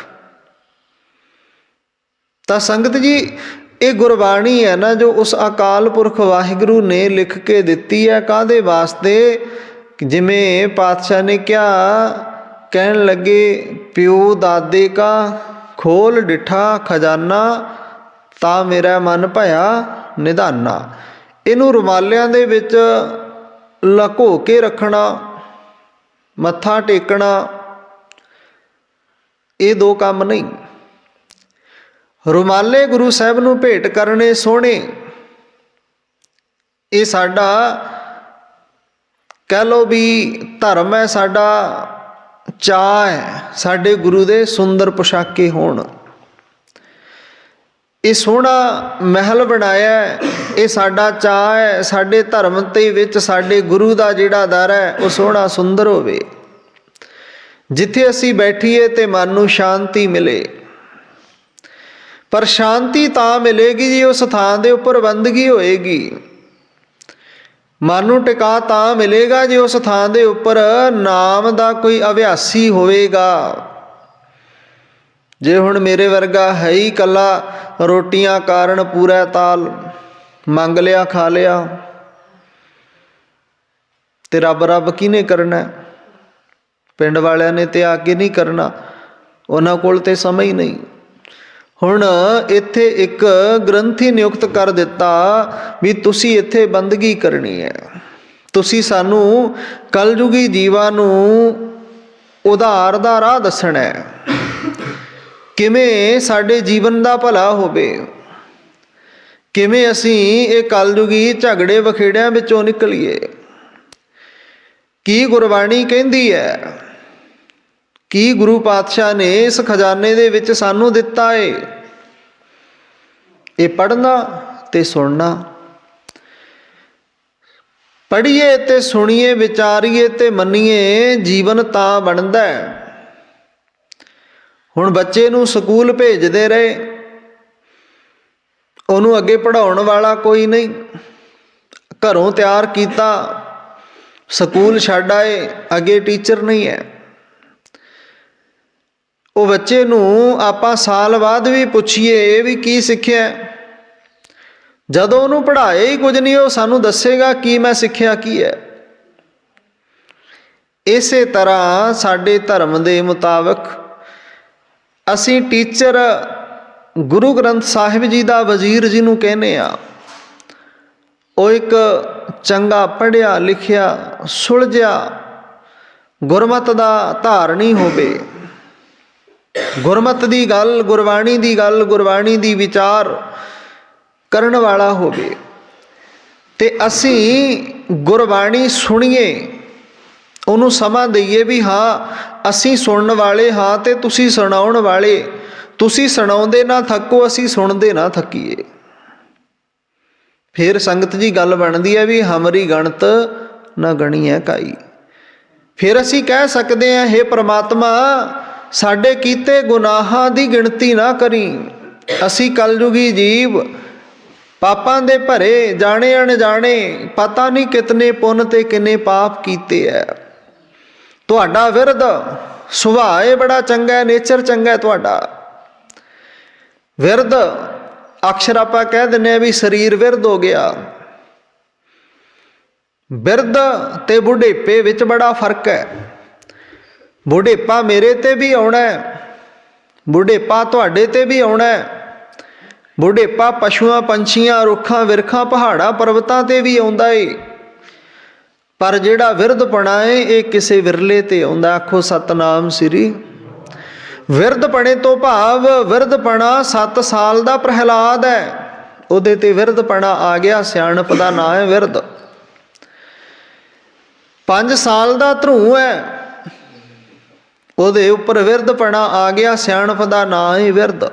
ਤਾਂ ਸੰਗਤ ਜੀ, ਇਹ ਗੁਰਬਾਣੀ ਹੈ ਨਾ, ਜੋ ਉਸ ਅਕਾਲ ਪੁਰਖ ਵਾਹਿਗੁਰੂ ਨੇ ਲਿਖ ਕੇ ਦਿੱਤੀ ਹੈ। ਕਾਹਦੇ ਵਾਸਤੇ? ਜਿਵੇਂ ਪਾਤਸ਼ਾਹ ਨੇ ਕਿਹਾ, ਕਹਿਣ ਲੱਗੇ, ਪਿਓ ਦਾਦੇ ਕਾ ਖੋਲ ਡਿਠਾ ਖਜ਼ਾਨਾ, ਤਾਂ ਮੇਰਾ ਮਨ ਭਇਆ ਨਿਧਾਨਾ। ਇਹਨੂੰ ਰੁਮਾਲਿਆਂ ਦੇ ਵਿੱਚ ਲੁਕੋ ਕੇ ਰੱਖਣਾ, ਮੱਥਾ ਟੇਕਣਾ, ਇਹ ਦੋ ਕੰਮ ਨਹੀਂ। ਰੁਮਾਲੇ ਗੁਰੂ ਸਾਹਿਬ ਨੂੰ ਭੇਟ ਕਰਨੇ ਸੋਹਣੇ, ਇਹ ਸਾਡਾ ਕਹਿ ਲਓ ਵੀ ਧਰਮ ਹੈ, ਸਾਡਾ ਚਾਅ ਹੈ। ਸਾਡੇ ਗੁਰੂ ਦੇ ਸੁੰਦਰ ਪੁਸ਼ਾਕੇ ਹੋਣ, ਇਹ ਸੋਹਣਾ ਮਹਿਲ ਬਣਾਇਆ, ਇਹ ਸਾਡਾ ਚਾਅ ਹੈ। ਸਾਡੇ ਧਰਮ ਦੇ ਵਿੱਚ ਸਾਡੇ ਗੁਰੂ ਦਾ ਜਿਹੜਾ ਦਰ ਹੈ ਉਹ ਸੋਹਣਾ ਸੁੰਦਰ ਹੋਵੇ, ਜਿੱਥੇ ਅਸੀਂ ਬੈਠੀਏ ਤੇ ਮਨ ਨੂੰ ਸ਼ਾਂਤੀ ਮਿਲੇ। ਪਰ ਸ਼ਾਂਤੀ ਤਾਂ ਮਿਲੇਗੀ ਜੀ ਉਸ ਥਾਂ ਦੇ ਉੱਪਰ ਬੰਦਗੀ ਹੋਏਗੀ। ਮਨ ਨੂੰ ਟਿਕਾ ਤਾਂ ਮਿਲੇਗਾ ਜੇ ਉਸ ਥਾਂ ਦੇ ਉੱਪਰ ਨਾਮ ਦਾ ਕੋਈ ਅਭਿਆਸੀ ਹੋਵੇਗਾ। ਜੇ ਹੁਣ ਮੇਰੇ ਵਰਗਾ ਹੈ ਹੀ ਇਕੱਲਾ ਰੋਟੀਆਂ ਕਾਰਨ ਪੂਰਾ ਤਾਲ, ਮੰਗ ਲਿਆ ਖਾ ਲਿਆ, ਤੇ ਰੱਬ ਰੱਬ ਕਿਹਨੇ ਕਰਨਾ? ਪਿੰਡ ਵਾਲਿਆਂ ਨੇ ਤੇ ਆ ਕੇ ਨਹੀਂ ਕਰਨਾ, ਉਹਨਾਂ ਕੋਲ ਤੇ ਸਮਾਂ ਹੀ ਨਹੀਂ। ਹੁਣ ਇੱਥੇ ਇੱਕ ਗ੍ਰੰਥੀ ਨਿਯੁਕਤ ਕਰ ਦਿੱਤਾ ਵੀ ਤੁਸੀਂ ਇੱਥੇ ਬੰਦਗੀ ਕਰਨੀ ਹੈ, ਤੁਸੀਂ ਸਾਨੂੰ ਕਲਯੁਗੀ ਜੀਵਾਂ ਨੂੰ ਉਧਾਰ ਦਾ ਰਾਹ ਦੱਸਣਾ ਹੈ, ਕਿਵੇਂ ਸਾਡੇ ਜੀਵਨ ਦਾ ਭਲਾ ਹੋਵੇ, ਕਿਵੇਂ ਅਸੀਂ ਇਹ ਕਲਯੁਗੀ ਝਗੜੇ ਵਖੇੜਿਆਂ ਵਿੱਚੋਂ ਨਿਕਲੀਏ। ਕੀ ਗੁਰਬਾਣੀ ਕਹਿੰਦੀ ਹੈ, ਕੀ ਗੁਰੂ ਪਾਤਸ਼ਾਹ ਨੇ ਇਸ ਖਜ਼ਾਨੇ ਦੇ ਵਿੱਚ ਸਾਨੂੰ ਦਿੱਤਾ ਏ? ਇਹ ਪੜ੍ਹਨਾ ਤੇ ਸੁਣਨਾ। ਪੜ੍ਹੀਏ ਤੇ ਸੁਣੀਏ, ਵਿਚਾਰੀਏ ਤੇ ਮੰਨੀਏ, ਜੀਵਨ ਤਾਂ ਬਣਦਾ ਹੈ। ਹੁਣ ਬੱਚੇ ਨੂੰ ਸਕੂਲ ਭੇਜਦੇ ਰਹੇ, ਉਹਨੂੰ ਅੱਗੇ ਪੜ੍ਹਾਉਣ ਵਾਲਾ ਕੋਈ ਨਹੀਂ, ਘਰੋਂ ਤਿਆਰ ਕੀਤਾ, ਸਕੂਲ ਛੱਡ ਆਏ, ਅੱਗੇ ਟੀਚਰ ਨਹੀਂ ਹੈ। ਉਹ ਬੱਚੇ ਨੂੰ ਆਪਾਂ ਸਾਲ ਬਾਅਦ ਵੀ ਪੁੱਛੀਏ ਇਹ ਵੀ ਕੀ ਸਿੱਖਿਆ, ਜਦੋਂ ਉਹਨੂੰ ਪੜ੍ਹਾਇਆ ਹੀ ਕੁਝ ਨਹੀਂ, ਉਹ ਸਾਨੂੰ ਦੱਸੇਗਾ ਕੀ ਮੈਂ ਸਿੱਖਿਆ ਕੀ ਹੈ। ਇਸੇ ਤਰ੍ਹਾਂ ਸਾਡੇ ਧਰਮ ਦੇ ਮੁਤਾਬਕ ਅਸੀਂ ਟੀਚਰ ਗੁਰੂ ਗ੍ਰੰਥ ਸਾਹਿਬ ਜੀ ਦਾ ਵਜ਼ੀਰ ਜਿਹਨੂੰ ਕਹਿੰਦੇ ਆ, ਉਹ ਇੱਕ ਚੰਗਾ ਪੜ੍ਹਿਆ ਲਿਖਿਆ ਸੁਲਝਿਆ ਗੁਰਮਤਿ ਦਾ ਧਾਰਨੀ ਹੋਵੇ, ਗੁਰਮਤਿ ਦੀ ਗੱਲ, ਗੁਰਬਾਣੀ ਦੀ ਗੱਲ, ਗੁਰਬਾਣੀ ਦੀ ਵਿਚਾਰ ਕਰਨ ਵਾਲਾ ਹੋਵੇ। ਤੇ ਅਸੀਂ ਗੁਰਬਾਣੀ ਸੁਣੀਏ, ਉਹਨੂੰ ਸਮਾਂ ਦਈਏ ਵੀ ਹਾਂ ਅਸੀਂ ਸੁਣਨ ਵਾਲੇ ਹਾਂ ਤੇ ਤੁਸੀਂ ਸੁਣਾਉਣ ਵਾਲੇ। ਤੁਸੀਂ ਸੁਣਾਉਂਦੇ ਨਾ ਥੱਕੋ, ਅਸੀਂ ਸੁਣਦੇ ਨਾ ਥੱਕੀਏ। फिर संगत जी गल बनती है भी हमरी गणत न गणी है काई। फिर असी कह सकते हैं हे परमात्मा साडे कीते गुनाहां दी गिणती ना करी। असी कलयुगी जीव पापां दे भरे जाने अनजाने पता नहीं कितने पुन ते किन्ने पाप कीते है। तुहाडा विरध सुभाव बड़ा चंगा है, नेचर चंगा है तुहाडा। विरध अक्षर आपां कह दिंदे भी शरीर विरध हो गया। बिरध ते बुढ़ेपे विच बड़ा फर्क है। बुढ़ेपा मेरे ते भी आउणा है, बुढ़ेपा तुहाडे ते भी आउणा है। बुढ़ेपा पशुआं पंछियां रुखां विरखां पहाड़ां पर्वतां ते भी आउंदा है। पर जिहड़ा विरधपणा है ये किसे विरले ते आउंदा। आखो सतनाम श्री। विरधपणे तो भाव विरधपणा 7 साल दा प्रहलाद है, उहदे ते विरधपणा आ गया। सियाणप दा नाम है विरध। 5 साल दा ध्रुव है, ਉਹਦੇ ਉੱਪਰ ਵਿਰਧਪਣਾ ਆ ਗਿਆ। ਸਿਆਣਪ ਦਾ ਨਾਂ ਹੀ ਵਿਰਧ।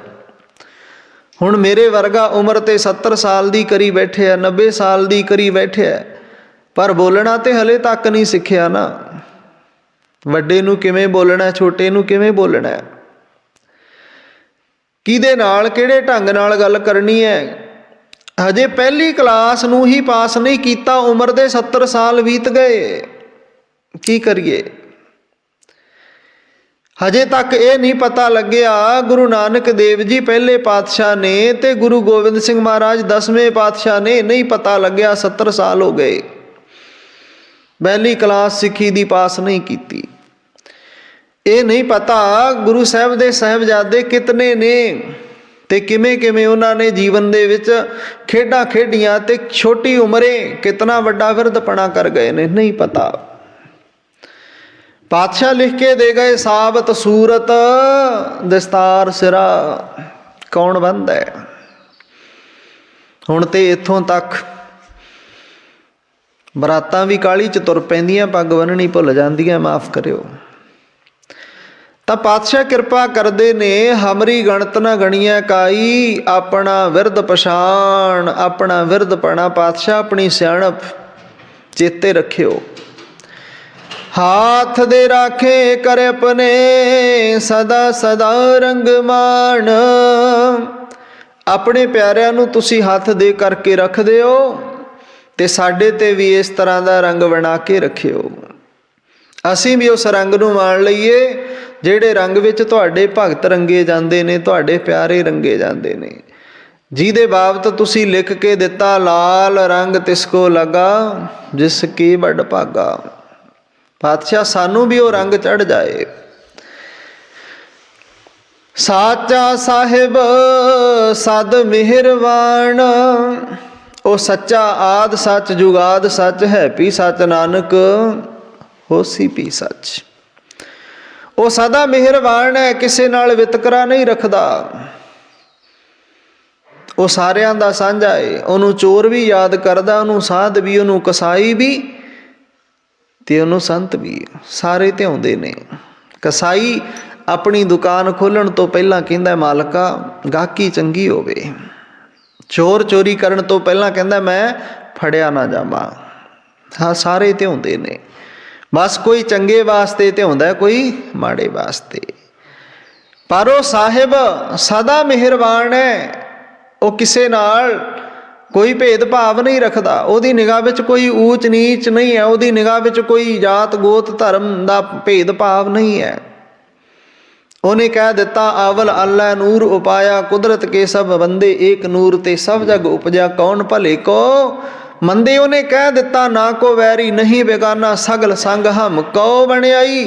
ਹੁਣ ਮੇਰੇ ਵਰਗਾ ਉਮਰ ਤੇ 70 ਸਾਲ ਦੀ ਕਰੀ ਬੈਠਿਆ, 90 ਸਾਲ ਦੀ ਕਰੀ ਬੈਠਿਆ, ਪਰ ਬੋਲਣਾ ਤੇ ਹਲੇ ਤੱਕ ਨਹੀਂ ਸਿੱਖਿਆ ਨਾ। ਵੱਡੇ ਨੂੰ ਕਿਵੇਂ ਬੋਲਣਾ, ਛੋਟੇ ਨੂੰ ਕਿਵੇਂ ਬੋਲਣਾ, ਕਿਹਦੇ ਨਾਲ ਕਿਹੜੇ ਢੰਗ ਨਾਲ ਗੱਲ ਕਰਨੀ ਹੈ। ਹਜੇ ਪਹਿਲੀ ਕਲਾਸ ਨੂੰ ਹੀ ਪਾਸ ਨਹੀਂ ਕੀਤਾ, ਉਮਰ ਦੇ 70 ਸਾਲ ਬੀਤ ਗਏ। ਕੀ ਕਰੀਏ। ਹਜੇ ਤੱਕ ਇਹ ਨਹੀਂ ਪਤਾ ਲੱਗਿਆ ਗੁਰੂ ਨਾਨਕ ਦੇਵ ਜੀ ਪਹਿਲੇ ਪਾਤਸ਼ਾਹ ਨੇ ਤੇ ਗੁਰੂ ਗੋਬਿੰਦ ਸਿੰਘ ਮਹਾਰਾਜ 10ਵੇਂ ਪਾਤਸ਼ਾਹ ਨੇ, ਨਹੀਂ ਪਤਾ ਲੱਗਿਆ। 70 ਸਾਲ ਹੋ ਗਏ, ਪਹਿਲੀ ਕਲਾਸ ਸਿੱਖੀ ਦੀ ਪਾਸ ਨਹੀਂ ਕੀਤੀ। ਇਹ ਨਹੀਂ ਪਤਾ ਗੁਰੂ ਸਾਹਿਬ ਦੇ ਸਾਹਿਬਜ਼ਾਦੇ ਕਿਤਨੇ ਨੇ ਤੇ ਕਿਵੇਂ ਕਿਵੇਂ ਉਹਨਾਂ ਨੇ ਜੀਵਨ ਦੇ ਵਿੱਚ ਖੇਡਾਂ ਖੇਡੀਆਂ ਤੇ ਛੋਟੀ ਉਮਰੇ ਕਿਤਨਾ ਵੱਡਾ ਵਿਰਧਪਣਾ ਕਰ ਗਏ ਨੇ, ਨਹੀਂ ਪਤਾ। पातशाह लिख के दे गए साबत सूरत दस्तार सिरा कौन बंद है। हुण ते इत्थों तक बरातां भी काली च तुर पैंदियां, पग बन्ननी भुल जांदियां, माफ़ करियो। तां पातशाह किरपा करदे ने हमरी गणत न गणिया काई, अपना विरध पछाण, अपना विरधपणा पातशाह अपनी सियाणप चेते रखियो। हाथ दे राखे कर अपने सदा सदा रंग मान। अपने प्यारिਆਂ ਨੂੰ ਤੁਸੀਂ ਹੱਥ ਦੇ ਕਰਕੇ ਰੱਖਦੇ ਹੋ ਤੇ ਸਾਡੇ ਤੇ ਵੀ ਇਸ ਤਰ੍ਹਾਂ ਦਾ ਰੰਗ ਬਣਾ ਕੇ ਰੱਖਿਓ। ਅਸੀਂ ਵੀ ਉਸ ਰੰਗ ਨੂੰ ਮਾਣ ਲਈਏ ਜਿਹੜੇ ਰੰਗ ਵਿੱਚ ਤੁਹਾਡੇ ਭਗਤ ਰੰਗੇ ਜਾਂਦੇ ਨੇ, ਤੁਹਾਡੇ ਪਿਆਰੇ ਰੰਗੇ ਜਾਂਦੇ ਨੇ। ਜਿਹਦੇ ਬਾਬਤ ਤੁਸੀਂ ਲਿਖ ਕੇ ਦਿੱਤਾ ਲਾਲ ਰੰਗ ਤਿਸ ਕੋ ਲਗਾ ਜਿਸ ਕੀ ਵੱਡ ਭਾਗਾ। पातशाह सानू भी वो रंग चढ़ जाए। साचा साहिब सद मेहरबान, ओ सच्चा आद सच जुगाद सच है पी सच नानक होसी पी सच। वो सदा मेहरबान है, किसे नाल वितकरा नहीं रखदा। वो सारियां दा सांझा है। उन्होंने चोर भी याद करदा, उन्होंने साध भी, उन्होंने कसाई भी ਤੇ ਉਹਨੂੰ ਸੰਤ ਵੀ, ਸਾਰੇ ਧਿਆਉਂਦੇ ਨੇ। ਕਸਾਈ ਆਪਣੀ ਦੁਕਾਨ ਖੋਲ੍ਹਣ ਤੋਂ ਪਹਿਲਾਂ ਕਹਿੰਦਾ ਮਾਲਕਾ ਗਾਹਕੀ ਚੰਗੀ ਹੋਵੇ। ਚੋਰ ਚੋਰੀ ਕਰਨ ਤੋਂ ਪਹਿਲਾਂ ਕਹਿੰਦਾ ਮੈਂ ਫੜਿਆ ਨਾ ਜਾਵਾਂ। ਹਾਂ, ਸਾਰੇ ਧਿਆਉਂਦੇ ਨੇ, ਬਸ ਕੋਈ ਚੰਗੇ ਵਾਸਤੇ ਧਿਆਉਂਦਾ, ਕੋਈ ਮਾੜੇ ਵਾਸਤੇ। ਪਰ ਉਹ ਸਾਹਿਬ ਸਦਾ ਮਿਹਰਬਾਨ ਹੈ। ਉਹ ਕਿਸੇ ਨਾਲ कोई भेदभाव नहीं रखता। ਉਹਦੀ ਨਿਗਾਹ ਵਿੱਚ कोई ऊच नीच नहीं है, ਉਹਦੀ ਨਿਗਾਹ ਵਿੱਚ कोई जात गोत धर्म ਦਾ भेदभाव नहीं है। ਉਹਨੇ ਕਹਿ ਦਿੱਤਾ अवल अल्लाह नूर उपाया कुदरत के सब बंदे एक नूर ते सब जग उपजा कौन भले को मंदे। ਉਹਨੇ ਕਹਿ ਦਿੱਤਾ ना को वैरी नहीं बेगाना सगल संग हम कौ बणियाई।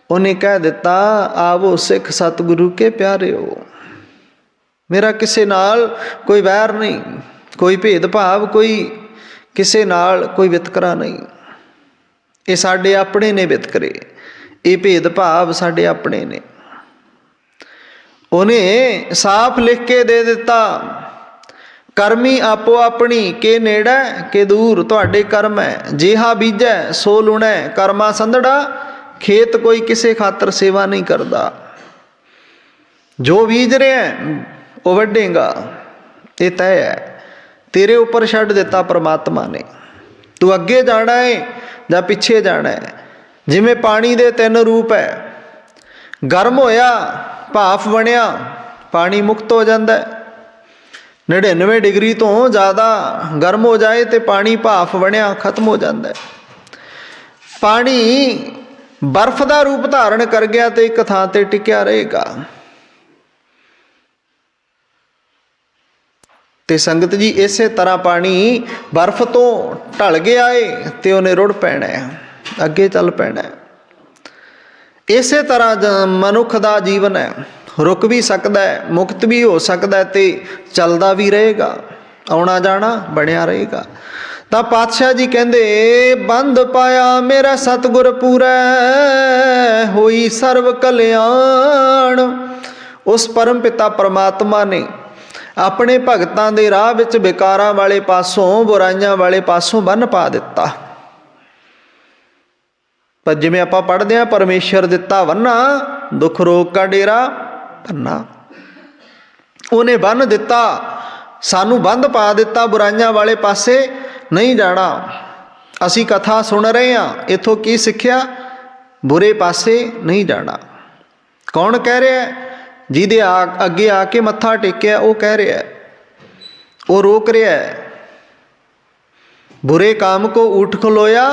ਉਹਨੇ ਕਹਿ ਦਿੱਤਾ आवो सिख सतगुरु के प्यारे हो। मेरा किसे नाल कोई वैर नहीं, कोई भेदभाव, कोई किसे नाल कोई वितकरा नहीं। ये साडे अपने ने वितकरे, ये भेदभाव साडे अपने ने। उन्हें साफ लिख के दे दिता करमी आपो अपनी के नेड़ा के दूर तुहाडे कर्म है। जिहा बीजै सो लुणै कर्मा संधड़ा, खेत कोई किसे खातर सेवा नहीं करता। जो बीज रहे हैं वो वढेगा, ये तय है। तेरे उपर छड्ड दिता परमात्मा ने। तू अगे जाना है जां पिछे जाना है। जिवें पानी दे 3 रूप है, गर्म होया भाफ बनिया, पानी मुक्त हो जाता है। 99 डिग्री तो ज़्यादा गर्म हो जाए तो पानी भाफ बनिया खत्म हो जाता है। पानी बर्फ का रूप धारण कर गया तो एक थां ते टिकिया रहेगा। तो संगत जी इस तरह पानी बर्फ तो ढल गया है तो उन्हें रुड़ पैना है, अगे चल पैना है। इस तरह मनुख का जीवन है, रुक भी सकता है, मुक्त भी हो सकता है, तो चलता भी रहेगा, आना जाना बनया रहेगा। तो पातशाह जी कहते बंद पाया मेरा सतगुर पूरा होई सर्व कल्याण। उस परम पिता परमात्मा ने अपने भगतां दे राह विच विकारां वाले पासों बुराइयां वाले पासों बन पा दिता। पर जिवें आपां पढ़दे हां परमेश्वर दिता वन्ना दुख रोग का डेरा भन्ना। उन्हें बन दिता, सानू बंद पा दिता, बुराइयां वाले पासे नहीं जाना। असी कथा सुन रहे हैं, इथों की सिक्ख्या? बुरे पासे नहीं जाना। कौन कह रहा है? जिहदे अगे आके मत्था टेकिया वो कह रहा है, वो रोक रहा है। बुरे काम को उठ खलोया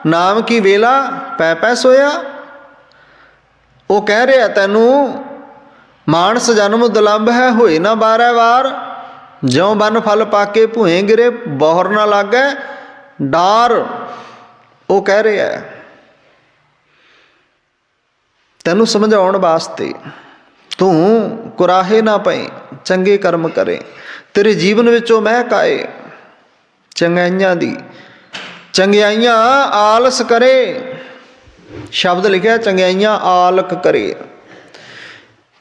नाम की वेला पै पै सोया। वो कह रहा है तैनू मानस जन्म दुलंभ है होए ना 12 वार। ज्यों बन फल पाके भुएं गिरे बौहर ना लागे डार। वो कह रहा है तैनू समझाउण वास्ते तू कुराहे ना पए, चंगे कर्म करे, तेरे जीवन विचों महक आए चंगाइयां दी। चंगियाइयां आलस करे, शब्द लिखा चंगियाइयां आलक करे,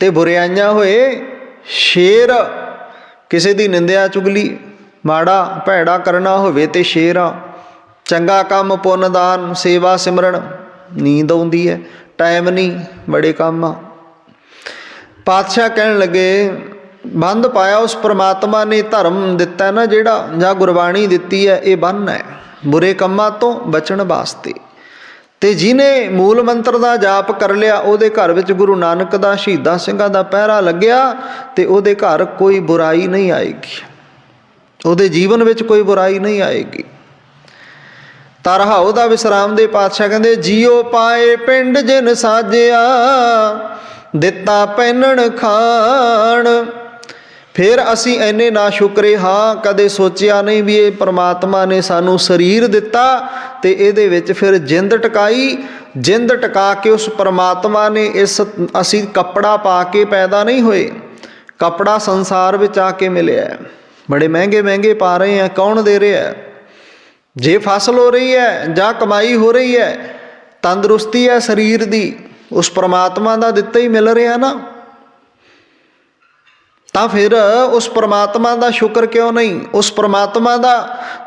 ते बुराइयां होए शेर। किसी दी निंदिया चुगली माड़ा भैड़ा करना होवे ते शेर। चंगा काम पुन दान सेवा सिमरन नींद आउंदी है, टाइम नहीं, बड़े काम आ। पातशाह कहन लगे बंद पाया उस परमात्मा ने धर्म दिता है ना जिहड़ा, जां गुरबाणी दिती है, ये बंध है बुरे कामां तो बचण वास्ते। ते जिन्हें मूल मंत्र का जाप कर लिया उहदे घर विच गुरु नानक दा शहीदां सिंघां दा पहरा लग्या ते उहदे घर कोई बुराई नहीं आएगी, उहदे जीवन विच कोई बुराई नहीं आएगी। तरहाऊ दा विश्राम दे पातशाह कहंदे जियो पाए पिंड जिन साजिया दिता पैनण खाण। फिर असी इन्ने ना शुक्रे हाँ, कदे सोचिया नहीं भी ये परमात्मा ने सानू शरीर दिता ते इहदे विच फिर जिंद टकाई। जिंद टका के उस परमात्मा ने इस असी कपड़ा पा के पैदा नहीं होए, कपड़ा संसार विच आके मिलिया है। बड़े महंगे महंगे पा रहे हैं, कौन दे रहा है? जे फसल हो रही है जां कमाई हो रही है, तंदुरुस्ती है शरीर दी, उस परमात्मा का दिता ही मिल रहा ना। तो फिर उस परमात्मा का शुक्र क्यों नहीं, उस परमात्मा का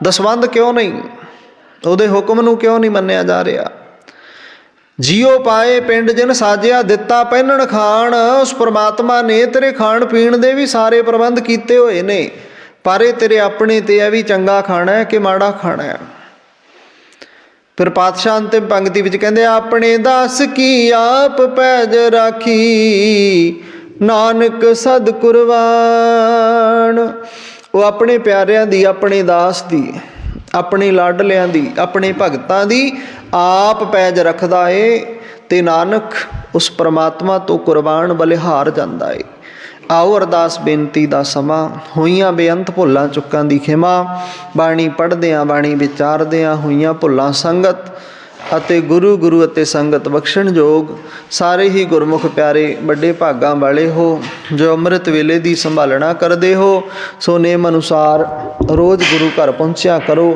दसवंध क्यों नहीं, उहदे हुक्म नूं क्यों नहीं मन्निया जा रहा? जियो पाए पिंड जिन साजिया दिता पहनण खाण। उस परमात्मा ने तेरे खाण पीण दे भी सारे प्रबंध किए हुए ने, पर ये तेरे अपने ते है भी चंगा खाना है कि माड़ा खाना है। फिर पातशाह अंतिम पंक्ति विच कहंदे अपने दास की आप पैज राखी नानक सद कुरबान। वो अपने प्यारिਆਂ ਦੀ, अपने दास ਦੀ, अपने लाडलिਆਂ ਦੀ, अपने भगतां ਦੀ आप पैज रखदा है ते नानक उस परमात्मा तो कुरबान बलिहार जांदा है। आओ अरदास बेनती का समा, होईयां बेअंत भुलां चुकां दी खिमा। बाणी पढ़दियां बाणी विचारदियां होईयां भुलां संगत ਅਤੇ गुरु ਅਤੇ संगत बख्शण जोग। सारे ही गुरमुख प्यारे बड़े भागां वाले हो जो अमृत वेले की संभालना करते हो। सो नेम अनुसार रोज़ गुरु घर पहुँचा करो।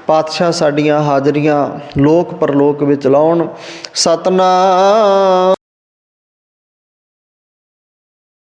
पातशाह साडियां हाजरियां लोक परलोक विच लाउण। सतनाम।